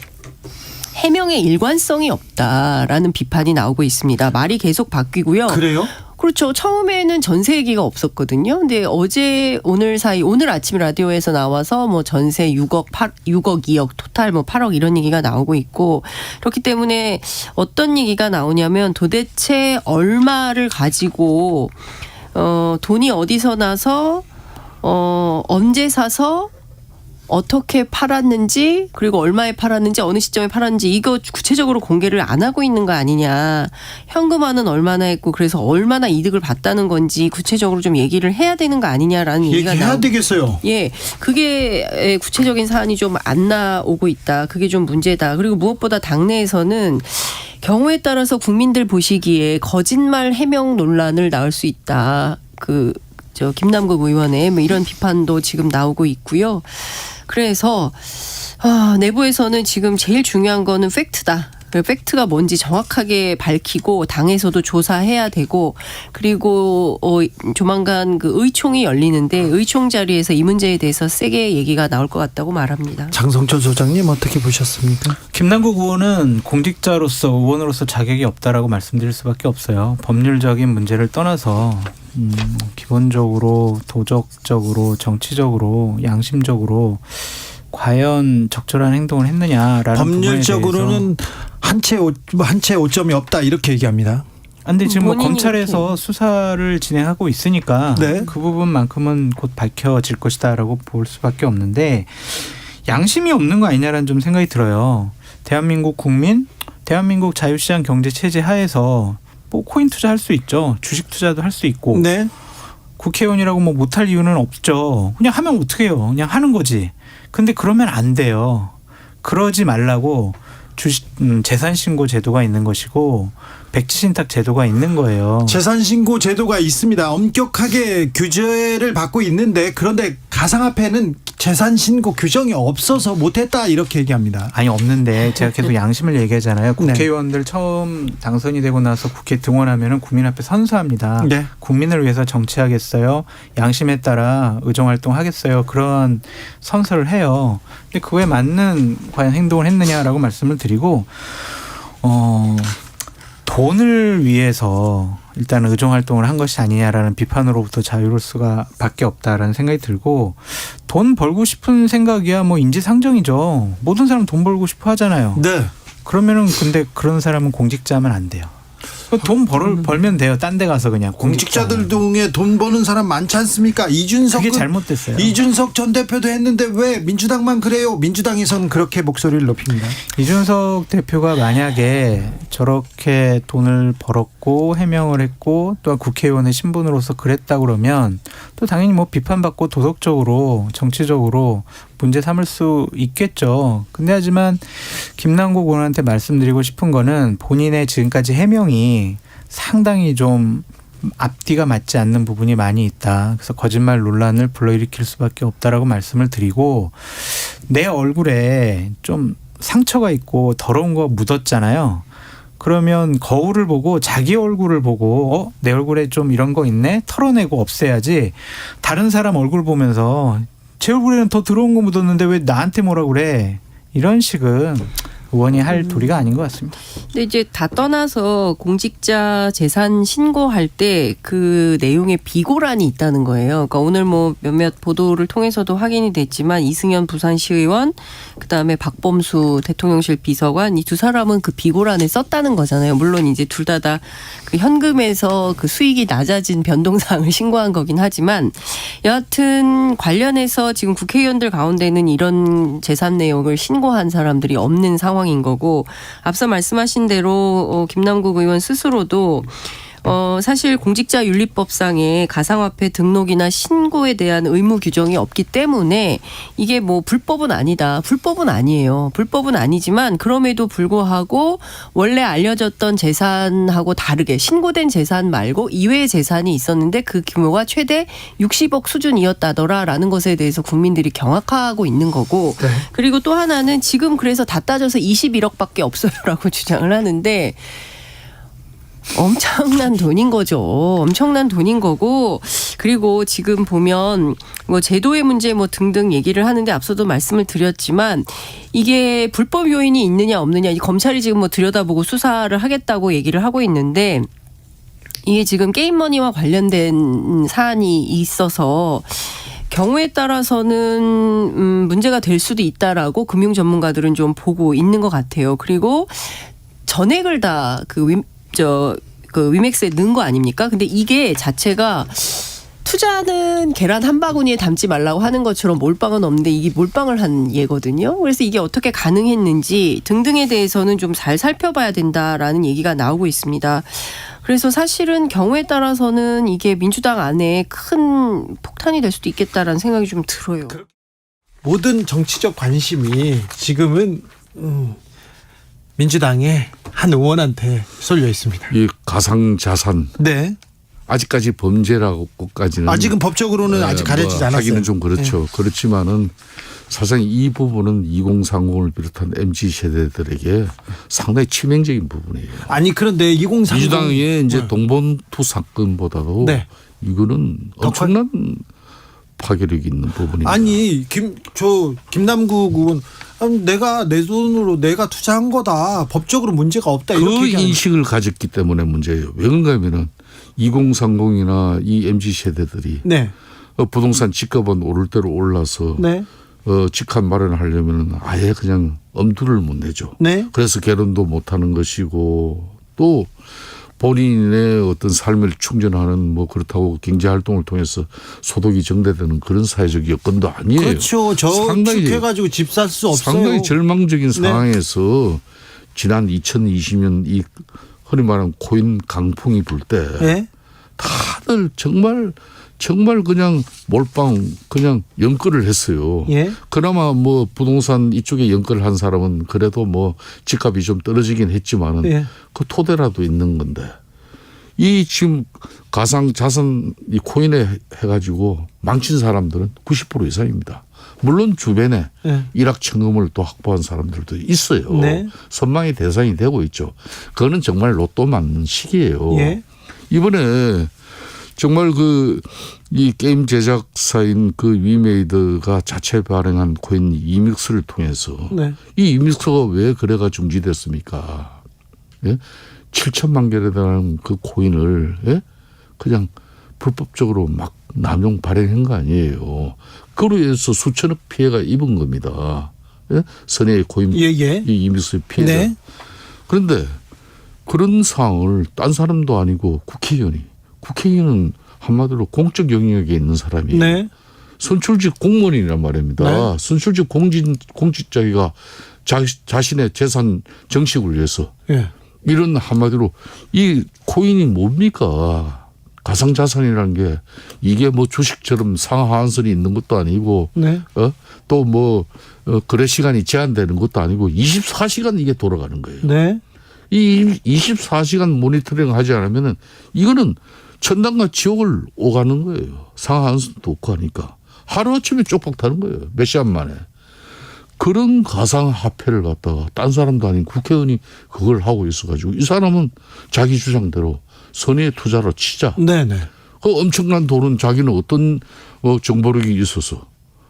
Speaker 11: 해명의 일관성이 없다라는 비판이 나오고 있습니다. 말이 계속 바뀌고요.
Speaker 2: 그래요?
Speaker 11: 그렇죠. 처음에는 전세 얘기가 없었거든요. 근데 어제 오늘 사이 오늘 아침 라디오에서 나와서 뭐 전세 6억 2억 토탈 뭐 8억 이런 얘기가 나오고 있고 그렇기 때문에 어떤 얘기가 나오냐면 도대체 얼마를 가지고 돈이 어디서 나서 언제 사서 어떻게 팔았는지 그리고 얼마에 팔았는지 어느 시점에 팔았는지 이거 구체적으로 공개를 안 하고 있는 거 아니냐. 현금화는 얼마나 했고 그래서 얼마나 이득을 봤다는 건지 구체적으로 좀 얘기를 해야 되는 거 아니냐라는 얘기가
Speaker 2: 얘기해야 되겠어요.
Speaker 11: 예, 그게 구체적인 사안이 좀 안 나오고 있다. 그게 좀 문제다. 그리고 무엇보다 당내에서는 경우에 따라서 국민들 보시기에 거짓말 해명 논란을 낳을 수 있다. 김남국 의원의 뭐 이런 비판도 지금 나오고 있고요. 그래서 내부에서는 지금 제일 중요한 거는 팩트다. 팩트가 뭔지 정확하게 밝히고 당에서도 조사해야 되고 그리고 조만간 그 의총이 열리는데 의총 자리에서 이 문제에 대해서 세게 얘기가 나올 것 같다고 말합니다.
Speaker 2: 장성철 소장님 어떻게 보셨습니까?
Speaker 12: 김남국 의원은 공직자로서 의원으로서 자격이 없다라고 말씀드릴 수밖에 없어요. 법률적인 문제를 떠나서 기본적으로 도덕적으로 정치적으로 양심적으로 과연 적절한 행동을 했느냐라는
Speaker 2: 법률적으로는 한 채 오점이 없다 이렇게 얘기합니다.
Speaker 12: 근데 지금 뭐 검찰에서
Speaker 11: 이렇게.
Speaker 12: 수사를 진행하고 있으니까
Speaker 2: 네.
Speaker 12: 그 부분만큼은 곧 밝혀질 것이다라고 볼 수밖에 없는데 양심이 없는 거 아니냐라는 좀 생각이 들어요. 대한민국 국민, 대한민국 자유시장 경제 체제 하에서 뭐 코인 투자할 수 있죠. 주식 투자도 할 수 있고.
Speaker 2: 네.
Speaker 12: 국회의원이라고 뭐 못할 이유는 없죠. 그냥 하면 어떻게 해요. 그냥 하는 거지. 근데 그러면 안 돼요. 그러지 말라고 재산신고 제도가 있는 것이고 백지신탁 제도가 있는 거예요.
Speaker 2: 재산신고 제도가 있습니다. 엄격하게 규제를 받고 있는데 그런데 가상화폐는 재산신고 규정이 없어서 못했다 이렇게 얘기합니다.
Speaker 12: 아니 없는데 제가 계속 양심을 얘기하잖아요. 국회의원들 처음 당선이 되고 나서 국회 등원하면은 국민 앞에 선서합니다.
Speaker 2: 네.
Speaker 12: 국민을 위해서 정치하겠어요. 양심에 따라 의정활동하겠어요. 그런 선서를 해요. 근데 그에 맞는 과연 행동을 했느냐라고 말씀을 드리고 돈을 위해서 일단 의정활동을 한 것이 아니냐라는 비판으로부터 자유로울 수가 밖에 없다라는 생각이 들고 돈 벌고 싶은 생각이야 뭐 인지상정이죠. 모든 사람 돈 벌고 싶어 하잖아요.
Speaker 2: 네.
Speaker 12: 그러면은 근데 그런 사람은 공직자면 안 돼요. 돈 벌면 돼요. 딴 데 가서 그냥
Speaker 2: 공직자들 중에 돈 버는 사람 많지 않습니까?
Speaker 12: 그게 잘못됐어요.
Speaker 2: 이준석 전 대표도 했는데 왜 민주당만 그래요? 민주당에서는 그렇게 목소리를 높입니다.
Speaker 12: 이준석 대표가 만약에 저렇게 돈을 벌었고 해명을 했고 또한 국회의원의 신분으로서 그랬다 그러면 또 당연히 뭐 비판받고 도덕적으로 정치적으로 문제 삼을 수 있겠죠. 근데 하지만 김남국 의원한테 말씀드리고 싶은 거는 본인의 지금까지 해명이 상당히 좀 앞뒤가 맞지 않는 부분이 많이 있다. 그래서 거짓말 논란을 불러일으킬 수밖에 없다라고 말씀을 드리고 내 얼굴에 좀 상처가 있고 더러운 거 묻었잖아요. 그러면 거울을 보고 자기 얼굴을 보고 내 얼굴에 좀 이런 거 있네? 털어내고 없애야지. 다른 사람 얼굴 보면서 제 얼굴에는 더 더러운 거 묻었는데 왜 나한테 뭐라 그래? 이런 식은 의원이 할 도리가 아닌 것 같습니다.
Speaker 11: 근데 이제 다 떠나서 공직자 재산 신고할 때 그 내용에 비고란이 있다는 거예요. 그러니까 오늘 뭐 몇몇 보도를 통해서도 확인이 됐지만 이승현 부산시의원, 그다음에 박범수 대통령실 비서관 이 두 사람은 그 비고란을 썼다는 거잖아요. 물론 이제 둘 다 그 현금에서 그 수익이 낮아진 변동사항을 신고한 거긴 하지만 여하튼 관련해서 지금 국회의원들 가운데는 이런 재산 내용을 신고한 사람들이 없는 상황인 거고 앞서 말씀하신 대로 김남국 의원 스스로도 사실 공직자윤리법상에 가상화폐 등록이나 신고에 대한 의무 규정이 없기 때문에 이게 뭐 불법은 아니다. 불법은 아니에요. 불법은 아니지만 그럼에도 불구하고 원래 알려졌던 재산하고 다르게 신고된 재산 말고 이외의 재산이 있었는데 그 규모가 최대 60억 수준이었다더라라는 것에 대해서 국민들이 경악하고 있는 거고
Speaker 2: 네.
Speaker 11: 그리고 또 하나는 지금 그래서 다 따져서 21억밖에 없어요라고 주장을 하는데 엄청난 돈인 거죠. 엄청난 돈인 거고 그리고 지금 보면 뭐 제도의 문제 뭐 등등 얘기를 하는데 앞서도 말씀을 드렸지만 이게 불법 요인이 있느냐 없느냐 검찰이 지금 뭐 들여다보고 수사를 하겠다고 얘기를 하고 있는데 이게 지금 게임머니와 관련된 사안이 있어서 경우에 따라서는 문제가 될 수도 있다라고 금융 전문가들은 좀 보고 있는 것 같아요. 그리고 전액을 다 그 위맥스에 넣은 거 아닙니까? 근데 이게 자체가 투자는 계란 한 바구니에 담지 말라고 하는 것처럼 몰빵은 없는데 이게 몰빵을 한 예거든요. 그래서 이게 어떻게 가능했는지 등등에 대해서는 좀 잘 살펴봐야 된다라는 얘기가 나오고 있습니다. 그래서 사실은 경우에 따라서는 이게 민주당 안에 큰 폭탄이 될 수도 있겠다라는 생각이 좀 들어요.
Speaker 2: 모든 정치적 관심이 지금은 민주당의 한 의원한테 쏠려 있습니다.
Speaker 13: 이 가상자산.
Speaker 2: 네.
Speaker 13: 아직까지 범죄라고까지는
Speaker 2: 아직은 법적으로는 아직 가려지지 않았어요.
Speaker 13: 하기는 좀 그렇죠.
Speaker 2: 네.
Speaker 13: 그렇지만은 사실상 이 부분은 2030을 비롯한 MZ 세대들에게 상당히 치명적인 부분이에요.
Speaker 2: 아니 그런데 2030
Speaker 13: 민주당의 이제 동본투 사건보다도
Speaker 2: 네.
Speaker 13: 이거는 엄청난 파괴력이 있는 부분입니다.
Speaker 2: 아니 김남국 의원 내가 내 돈으로 내가 투자한 거다. 법적으로 문제가 없다. 이렇게
Speaker 13: 그 인식을 가졌기 때문에 문제예요. 왜 그런가 하면은 2030이나 이 MZ 세대들이
Speaker 2: 네.
Speaker 13: 부동산 집값은 오를 대로 올라서
Speaker 2: 네.
Speaker 13: 집값 마련하려면 아예 그냥 엄두를 못 내죠.
Speaker 2: 네.
Speaker 13: 그래서 결혼도 못 하는 것이고 또 본인의 어떤 삶을 충전하는 뭐 그렇다고 경제활동을 통해서 소득이 증대되는 그런 사회적 여건도 아니에요.
Speaker 2: 그렇죠. 저축해가지고 집 살 수 없어요.
Speaker 13: 상당히 절망적인
Speaker 2: 네.
Speaker 13: 상황에서 지난 2020년 이 흔히 말하는 코인 강풍이 불 때
Speaker 2: 네.
Speaker 13: 다들 정말 그냥 몰빵 그냥 연끌을 했어요.
Speaker 2: 예.
Speaker 13: 그나마 뭐 부동산 이쪽에 연끌을 한 사람은 그래도 뭐 집값이 좀 떨어지긴 했지만은
Speaker 2: 예.
Speaker 13: 그 토대라도 있는 건데 이 지금 가상 자산 이 코인에 해가지고 망친 사람들은 90% 이상입니다. 물론 주변에
Speaker 2: 예.
Speaker 13: 일확천금을 또 확보한 사람들도 있어요.
Speaker 2: 네.
Speaker 13: 선망의 대상이 되고 있죠. 그거는 정말 로또 맞는 시기예요.
Speaker 2: 예.
Speaker 13: 이번에 정말 이 게임 제작사인 그 위메이드가 자체 발행한 코인 이믹스를 통해서
Speaker 2: 네.
Speaker 13: 이 이믹스가 왜 거래가 중지됐습니까? 예? 7천만 개에 달하는 그 코인을 예? 그냥 불법적으로 막 남용 발행한 거 아니에요. 그로 인해서 수천억 피해가 입은 겁니다. 예? 선의의 코인
Speaker 2: 예.
Speaker 13: 이 이믹스의 피해자.
Speaker 2: 네.
Speaker 13: 그런데 그런 상황을 딴 사람도 아니고 국회의원은 한마디로 공적 영역에 있는 사람이에요.
Speaker 2: 네.
Speaker 13: 선출직 공무원이란 말입니다.
Speaker 2: 네.
Speaker 13: 선출직 공직자가 자신의 재산 정식을 위해서
Speaker 2: 예.
Speaker 13: 이런 한마디로 이 코인이 뭡니까? 가상자산이라는 게 이게 뭐 주식처럼 상하한선이 있는 것도 아니고
Speaker 2: 네.
Speaker 13: 또 뭐 거래 시간이 제한되는 것도 아니고 24시간 이게 돌아가는 거예요.
Speaker 2: 네.
Speaker 13: 이 24시간 모니터링 하지 않으면은 이거는 천당과 지옥을 오가는 거예요. 상하한선도 없고 하니까. 하루아침에 쪽박 타는 거예요. 몇 시간 만에. 그런 가상화폐를 갖다가 딴 사람도 아닌 국회의원이 그걸 하고 있어가지고 이 사람은 자기 주장대로 선의의 투자로 치자.
Speaker 2: 네네.
Speaker 13: 그 엄청난 돈은 자기는 어떤 정보력이 있어서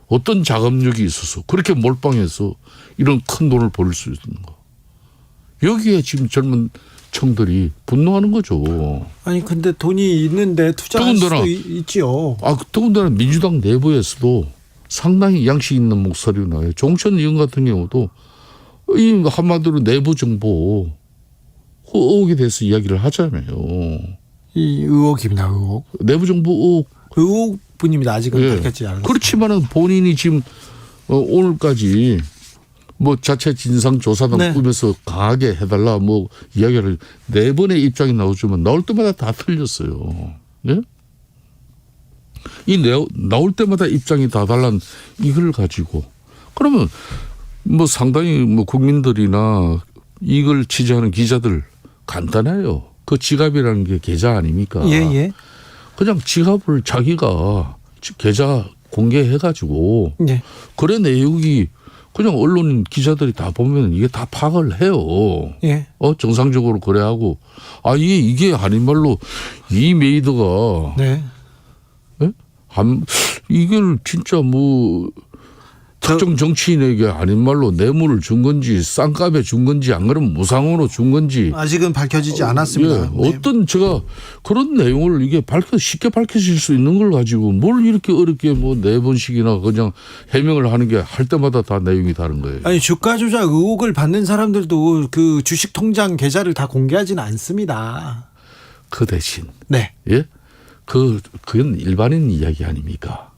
Speaker 13: 어떤 자금력이 있어서 그렇게 몰빵해서 이런 큰 돈을 벌 수 있는 거. 여기에 지금 젊은 청들이 분노하는 거죠.
Speaker 2: 아니 근데 돈이 있는데 투자할 수도 있지요.
Speaker 13: 더군다나 민주당 내부에서도 상당히 양식 있는 목소리가 나와요. 종천 의원 같은 경우도 이 한마디로 내부 정보 의혹에 대해서 이야기를 하잖아요.
Speaker 2: 이 의혹입니다. 의혹.
Speaker 13: 내부 정보
Speaker 2: 의혹뿐입니다. 아직은 밝혀지지 않았어요.
Speaker 13: 그렇지만은 본인이 지금 오늘까지 뭐 자체 진상조사단
Speaker 2: 네.
Speaker 13: 꾸며서 강하게 해달라 뭐 이야기를 4번의 입장이 나오지만 나올 때마다 다 틀렸어요. 예? 나올 때마다 입장이 다 달란 이걸 가지고 그러면 뭐 상당히 뭐 국민들이나 이걸 취재하는 기자들 간단해요. 그 지갑이라는 게 계좌 아닙니까?
Speaker 2: 예.
Speaker 13: 그냥 지갑을 자기가 계좌 공개해가지고
Speaker 2: 예.
Speaker 13: 거래 내역이 그냥 언론 기자들이 다 보면 이게 다 파악을 해요.
Speaker 2: 예.
Speaker 13: 정상적으로 거래하고 이게 아닌 말로 이 메이드가
Speaker 2: 네.
Speaker 13: 이걸 진짜 뭐 특정 정치인에게 아닌 말로 뇌물을 준 건지 쌍값에 준 건지 안 그러면 무상으로 준 건지
Speaker 2: 아직은 밝혀지지 않았습니다.
Speaker 13: 예, 어떤 제가 그런 내용을 이게 쉽게 밝혀질 수 있는 걸 가지고 뭘 이렇게 어렵게 뭐 4번씩이나 그냥 해명을 하는 게 할 때마다 다 내용이 다른 거예요.
Speaker 2: 아니 주가 조작 의혹을 받는 사람들도 그 주식 통장 계좌를 다 공개하지는 않습니다.
Speaker 13: 그 대신
Speaker 2: 네.
Speaker 13: 예? 그건 일반인 이야기 아닙니까?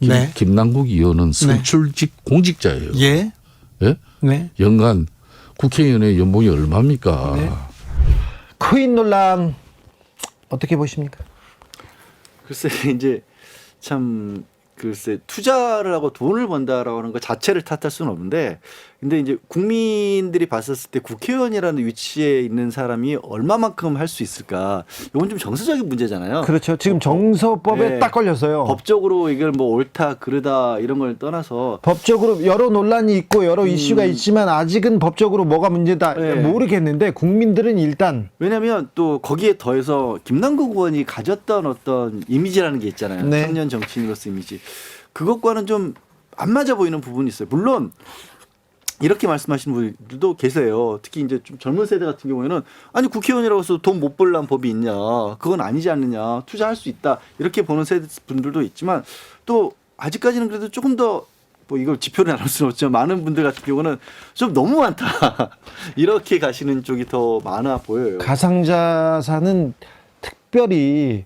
Speaker 2: 네.
Speaker 13: 김남국 의원은 선출직 공직자예요.
Speaker 2: 예.
Speaker 13: 예?
Speaker 2: 네.
Speaker 13: 연간 국회의원의 연봉이 얼마입니까?
Speaker 2: 네. 코인 논란 어떻게 보십니까?
Speaker 4: 글쎄 이제 참 투자를 하고 돈을 번다라고 하는 것 자체를 탓할 수는 없는데 근데 이제 국민들이 봤었을 때 국회의원이라는 위치에 있는 사람이 얼마만큼 할 수 있을까? 이건 좀 정서적인 문제잖아요.
Speaker 2: 그렇죠. 지금 정서법에
Speaker 4: 네.
Speaker 2: 딱 걸렸어요.
Speaker 4: 법적으로 이걸 뭐 옳다 그르다 이런 걸 떠나서
Speaker 2: 법적으로 여러 논란이 있고 여러 이슈가 있지만 아직은 법적으로 뭐가 문제다
Speaker 4: 네.
Speaker 2: 모르겠는데 국민들은 일단
Speaker 4: 왜냐하면 또 거기에 더해서 김남국 의원이 가졌던 어떤 이미지라는 게 있잖아요.
Speaker 2: 네.
Speaker 4: 청년 정치인으로서 이미지. 그것과는 좀 안 맞아 보이는 부분이 있어요. 물론 이렇게 말씀하시는 분들도 계세요. 특히 이제 좀 젊은 세대 같은 경우에는 아니 국회의원이라고 해서 돈 못 벌란 법이 있냐. 그건 아니지 않느냐. 투자할 수 있다. 이렇게 보는 세대 분들도 있지만 또 아직까지는 그래도 조금 더 뭐 이걸 지표를 나눌 수는 없지만 많은 분들 같은 경우는 좀 너무 많다. 이렇게 가시는 쪽이 더 많아 보여요.
Speaker 2: 가상자산은 특별히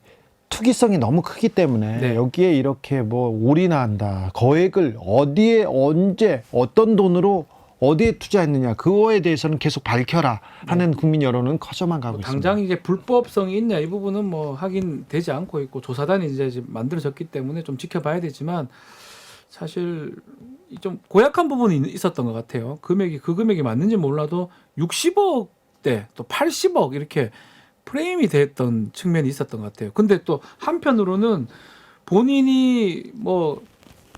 Speaker 2: 투기성이 너무 크기 때문에
Speaker 3: 네.
Speaker 2: 여기에 이렇게 뭐 올인한다. 거액을 어디에 언제 어떤 돈으로 어디에 투자했느냐 그거에 대해서는 계속 밝혀라 하는 국민 여론은 커져만 가고 있습니다.
Speaker 3: 당장 이게 불법성이 있냐 이 부분은 뭐 확인되지 않고 있고 조사단이 이제 만들어졌기 때문에 좀 지켜봐야 되지만 사실 좀 고약한 부분이 있었던 것 같아요. 그 금액이 맞는지 몰라도 60억대 또 80억 이렇게 프레임이 됐던 측면이 있었던 것 같아요. 근데 또 한편으로는 본인이 뭐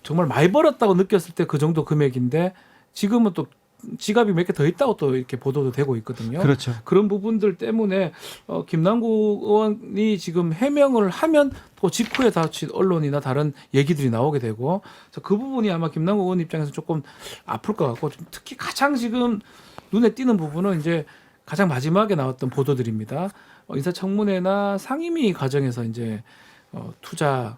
Speaker 3: 정말 많이 벌었다고 느꼈을 때 그 정도 금액인데 지금은 또 지갑이 몇 개 더 있다고 또 이렇게 보도도 되고 있거든요.
Speaker 2: 그렇죠.
Speaker 3: 그런 부분들 때문에 김남국 의원이 지금 해명을 하면 또 직후에 다시 언론이나 다른 얘기들이 나오게 되고 그래서 그 부분이 아마 김남국 의원 입장에서 조금 아플 것 같고 특히 가장 지금 눈에 띄는 부분은 이제 가장 마지막에 나왔던 보도들입니다. 인사청문회나 상임위 과정에서 이제 투자,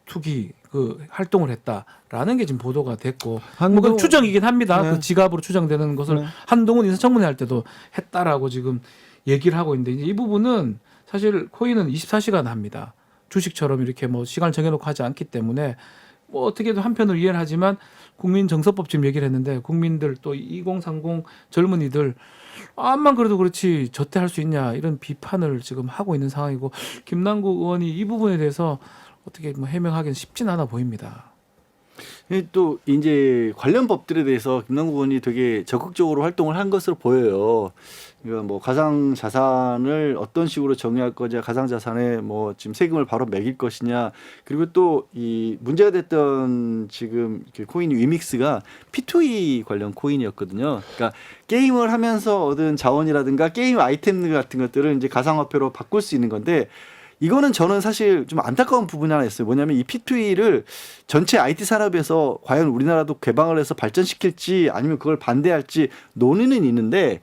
Speaker 3: 투기 그 활동을 했다라는 게 지금 보도가 됐고, 뭐 그건 추정이긴 합니다.
Speaker 2: 네.
Speaker 3: 그 지갑으로 추정되는 것을
Speaker 2: 네.
Speaker 3: 한동훈 인사청문회 할 때도 했다라고 지금 얘기를 하고 있는데 이제 이 부분은 사실 코인은 24시간 합니다. 주식처럼 이렇게 뭐 시간을 정해놓고 하지 않기 때문에 뭐 어떻게든 한편으로 이해를 하지만 국민정서법 지금 얘기를 했는데 국민들 또 2030 젊은이들 암만 그래도 그렇지 저태할 수 있냐 이런 비판을 지금 하고 있는 상황이고 김남국 의원이 이 부분에 대해서 어떻게 뭐 해명하기는 쉽진 않아 보입니다.
Speaker 4: 또 이제 관련 법들에 대해서 김남국 의원이 되게 적극적으로 활동을 한 것으로 보여요. 그러니까 뭐 가상 자산을 어떤 식으로 정의할 거냐, 가상 자산에 뭐 지금 세금을 바로 매길 것이냐, 그리고 또 이 문제가 됐던 지금 코인 위믹스가 P2E 관련 코인이었거든요. 그러니까 게임을 하면서 얻은 자원이라든가 게임 아이템 같은 것들을 이제 가상화폐로 바꿀 수 있는 건데. 이거는 저는 사실 좀 안타까운 부분이 하나 있어요. 뭐냐면 이 P2E를 전체 IT 산업에서 과연 우리나라도 개방을 해서 발전시킬지 아니면 그걸 반대할지 논의는 있는데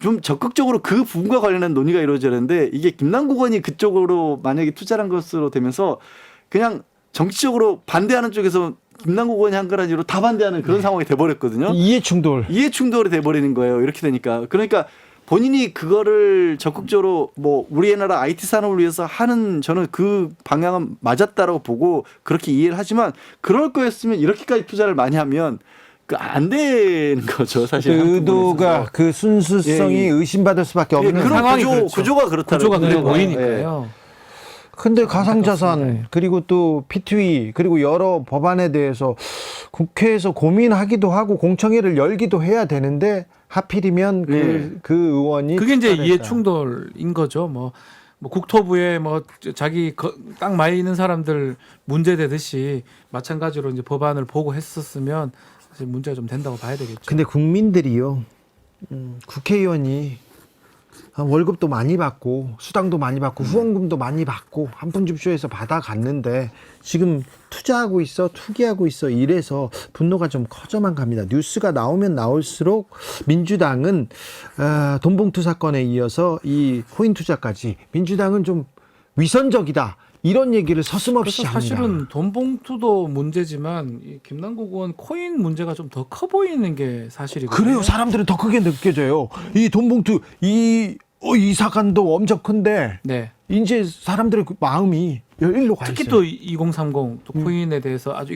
Speaker 4: 좀 적극적으로 그 부분과 관련한 논의가 이루어져야 되는데 이게 김남국 의원이 그쪽으로 만약에 투자를 한 것으로 되면서 그냥 정치적으로 반대하는 쪽에서 김남국 의원이 한 거라는 이유로 다 반대하는 그런 상황이 돼버렸거든요. 이해충돌이 돼버리는 거예요. 이렇게 되니까. 그러니까 본인이 그거를 적극적으로 뭐 우리의 나라 IT 산업을 위해서 하는 저는 그 방향은 맞았다라고 보고 그렇게 이해를 하지만 그럴 거였으면 이렇게까지 투자를 많이 하면 안 되는 거죠, 사실.
Speaker 2: 그 의도가 그 순수성이
Speaker 4: 예, 예.
Speaker 2: 의심받을 수밖에 없는
Speaker 4: 그런
Speaker 3: 상황이
Speaker 4: 구조가 그렇다는
Speaker 3: 구조가 그래
Speaker 4: 거죠.
Speaker 3: 보이니까요.
Speaker 2: 근데 가상자산 그리고 또 피투이 그리고 여러 법안에 대해서 국회에서 고민하기도 하고 공청회를 열기도 해야 되는데 하필이면 그 의원이
Speaker 3: 그게 이제
Speaker 2: 투자를
Speaker 3: 이해
Speaker 2: 했다.
Speaker 3: 충돌인 거죠. 뭐 국토부에 뭐 자기 땅 많이 있는 사람들 문제되듯이 마찬가지로 이제 법안을 보고 했었으면 사실 문제가 좀 된다고 봐야 되겠죠.
Speaker 2: 근데 국민들이요, 국회의원이 월급도 많이 받고 수당도 많이 받고 후원금도 많이 받고 한푼줍쇼에서 받아갔는데 지금 투자하고 있어, 투기하고 있어 이래서 분노가 좀 커져만 갑니다. 뉴스가 나오면 나올수록 민주당은 돈봉투 사건에 이어서 이 코인 투자까지 민주당은 좀 위선적이다. 이런 얘기를 서슴없이
Speaker 3: 그래서
Speaker 2: 합니다.
Speaker 3: 사실은 돈봉투도 문제지만 이 김남국 의원 코인 문제가 좀 더 커 보이는 게 사실이거든요.
Speaker 2: 그래요. 사람들은 더 크게 느껴져요. 이 돈봉투 이 사건도 엄청 큰데
Speaker 3: 네.
Speaker 2: 이제 사람들의 그 마음이 일로 가
Speaker 3: 특히
Speaker 2: 있어요.
Speaker 3: 또 2030 또 코인에 대해서 아주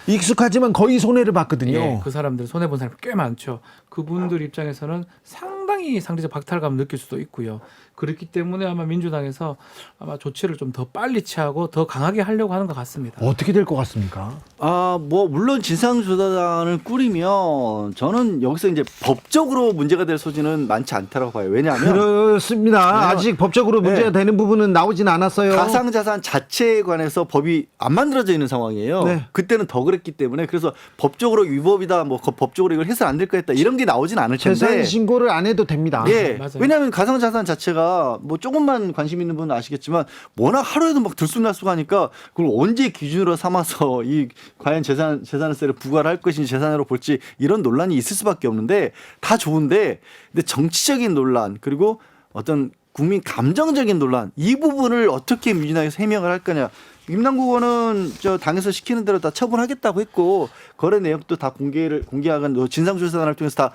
Speaker 2: 익숙하지만 거의 손해를 봤거든요.
Speaker 3: 예, 그 사람들 손해 본 사람 꽤 많죠. 그분들 입장에서는 상당히 상대적 박탈감을 느낄 수도 있고요. 그렇기 때문에 아마 민주당에서 아마 조치를 좀 더 빨리 취하고 더 강하게 하려고 하는 것 같습니다.
Speaker 2: 어떻게 될 것 같습니까?
Speaker 4: 뭐 물론 진상조사단을 꾸리면 저는 여기서 이제 법적으로 문제가 될 소지는 많지 않다고 봐요. 왜냐하면
Speaker 2: 그렇습니다. 아직 법적으로 문제가 되는 부분은 나오진 않았어요.
Speaker 4: 가상자산 자체에 관해서 법이 안 만들어져 있는 상황이에요.
Speaker 2: 네.
Speaker 4: 그때는 더 그랬기 때문에 그래서 법적으로 위법이다, 뭐 법적으로 이걸 해서 안 될 거 했다 이런 게 나오진 않을 텐데.
Speaker 2: 재산 신고를 안 해도 됩니다.
Speaker 4: 예.
Speaker 3: 맞아요.
Speaker 4: 왜냐하면 가상자산 자체가 뭐 조금만 관심 있는 분은 아시겠지만 워낙 하루에도 막 들쑥날쑥 하니까 그걸 언제 기준으로 삼아서 이 과연 재산세를 부과를 할 것인지 재산으로 볼지 이런 논란이 있을 수밖에 없는데 다 좋은데 근데 정치적인 논란 그리고 어떤 국민 감정적인 논란 이 부분을 어떻게 민주당에서 해명을 할 거냐. 김남국 의원은 저 당에서 시키는 대로 다 처분하겠다고 했고 거래 내역도 다 공개하건 진상조사단을 통해서 다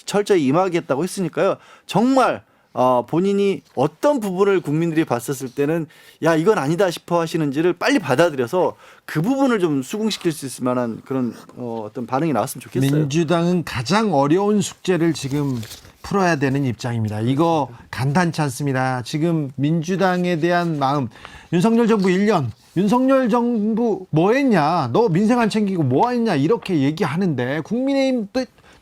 Speaker 4: 철저히 임하겠다고 했으니까요. 정말 본인이 어떤 부분을 국민들이 봤었을 때는 야 이건 아니다 싶어 하시는지를 빨리 받아들여서 그 부분을 좀 수긍시킬 수 있을 만한 그런 어떤 반응이 나왔으면 좋겠어요.
Speaker 2: 민주당은 가장 어려운 숙제를 지금 풀어야 되는 입장입니다. 이거 간단치 않습니다. 지금 민주당에 대한 마음, 윤석열 정부 1년, 윤석열 정부 뭐 했냐, 너 민생 안 챙기고 뭐 했냐 이렇게 얘기하는데 국민의힘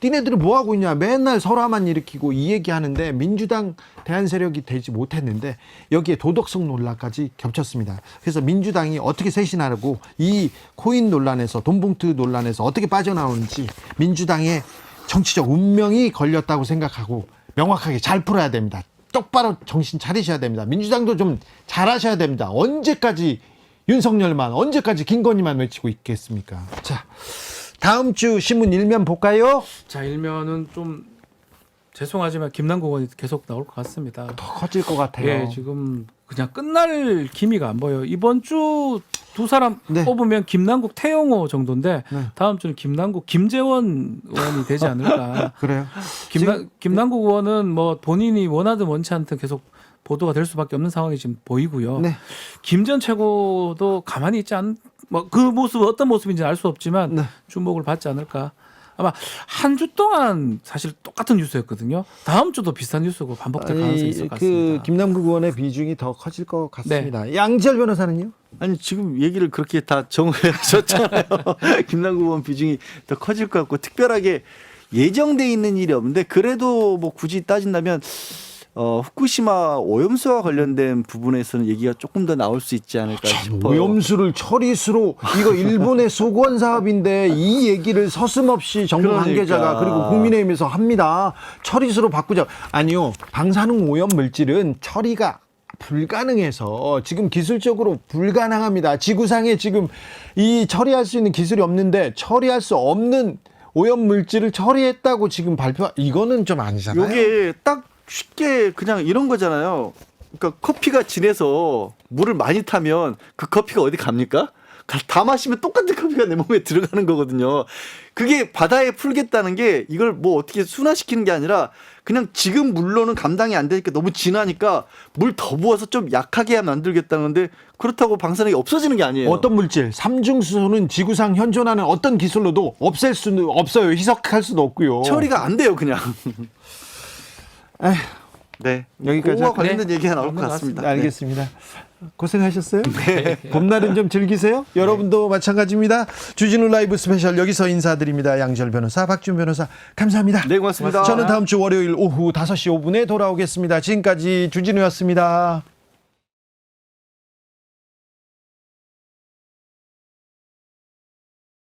Speaker 2: 니네들은 뭐 하고 있냐, 맨날 설화만 일으키고 이 얘기하는데 민주당 대안 세력이 되지 못했는데 여기에 도덕성 논란까지 겹쳤습니다. 그래서 민주당이 어떻게 쇄신하고 이 코인 논란에서 돈봉투 논란에서 어떻게 빠져나오는지 민주당의 정치적 운명이 걸렸다고 생각하고 명확하게 잘 풀어야 됩니다. 똑바로 정신 차리셔야 됩니다. 민주당도 좀 잘하셔야 됩니다. 언제까지 윤석열만, 언제까지 김건희만 외치고 있겠습니까? 자, 다음 주 신문 일면 볼까요?
Speaker 3: 자, 일면은 좀 죄송하지만 김남국 의원이 계속 나올 것 같습니다.
Speaker 2: 더 커질 것 같아요.
Speaker 3: 예, 지금 그냥 끝날 기미가 안 보여요. 이번 주 두 사람 뽑으면 김남국, 태영호 정도인데 다음 주는 김남국, 김재원 의원이 되지 않을까.
Speaker 2: 그래요?
Speaker 3: 김남국 의원은 뭐 본인이 원하든 원치 않든 계속 보도가 될 수밖에 없는 상황이 지금 보이고요.
Speaker 2: 네.
Speaker 3: 김 전 최고도 가만히 있지 뭐 그 모습 어떤 모습인지 알 수 없지만 주목을 받지 않을까. 아마 한 주 동안 사실 똑같은 뉴스였거든요. 다음 주도 비슷한 뉴스고 반복될 가능성이 있을 것 같습니다.
Speaker 2: 그 김남국 의원의 비중이 더 커질 것 같습니다. 양지열 변호사는요?
Speaker 4: 아니 지금 얘기를 그렇게 다 정하셨잖아요. 김남국 의원 비중이 더 커질 것 같고 특별하게 예정돼 있는 일이 없는데 그래도 뭐 굳이 따진다면 후쿠시마 오염수와 관련된 부분에서는 얘기가 조금 더 나올 수 있지 않을까 싶어요.
Speaker 2: 오염수를 처리수로 이거 일본의 소권 사업인데 이 얘기를 서슴없이 정부 관계자가 그리고 국민의힘에서 합니다. 처리수로 바꾸자. 아니요. 방사능 오염 물질은 처리가 불가능해서 지금 기술적으로 불가능합니다. 지구상에 지금 이 처리할 수 있는 기술이 없는데 처리할 수 없는 오염 물질을 처리했다고 지금 이거는 좀 아니잖아요.
Speaker 4: 이게 딱 쉽게 그냥 이런 거잖아요. 그러니까 커피가 진해서 물을 많이 타면 그 커피가 어디 갑니까? 다 마시면 똑같은 커피가 내 몸에 들어가는 거거든요. 그게 바다에 풀겠다는 게 이걸 뭐 어떻게 순화시키는 게 아니라 그냥 지금 물로는 감당이 안 되니까 너무 진하니까 물 더 부어서 좀 약하게 만들겠다는 건데 그렇다고 방사능이 없어지는 게 아니에요.
Speaker 2: 어떤 물질, 삼중수소는 지구상 현존하는 어떤 기술로도 없앨 수는 없어요. 희석할 수도 없고요.
Speaker 4: 처리가 안 돼요, 그냥.
Speaker 2: 에휴,
Speaker 4: 네,
Speaker 2: 여기까지
Speaker 4: 그거와
Speaker 2: 할까요?
Speaker 4: 관련된 얘기가 나올 것 같습니다.
Speaker 2: 네, 알겠습니다. 고생하셨어요. 봄날은 좀 즐기세요. 여러분도 마찬가지입니다. 주진우 라이브 스페셜 여기서 인사드립니다. 양지열 변호사, 박준 변호사 감사합니다.
Speaker 4: 네, 고맙습니다.
Speaker 2: 저는 다음 주 월요일 오후 5시 5분에 돌아오겠습니다. 지금까지 주진우였습니다.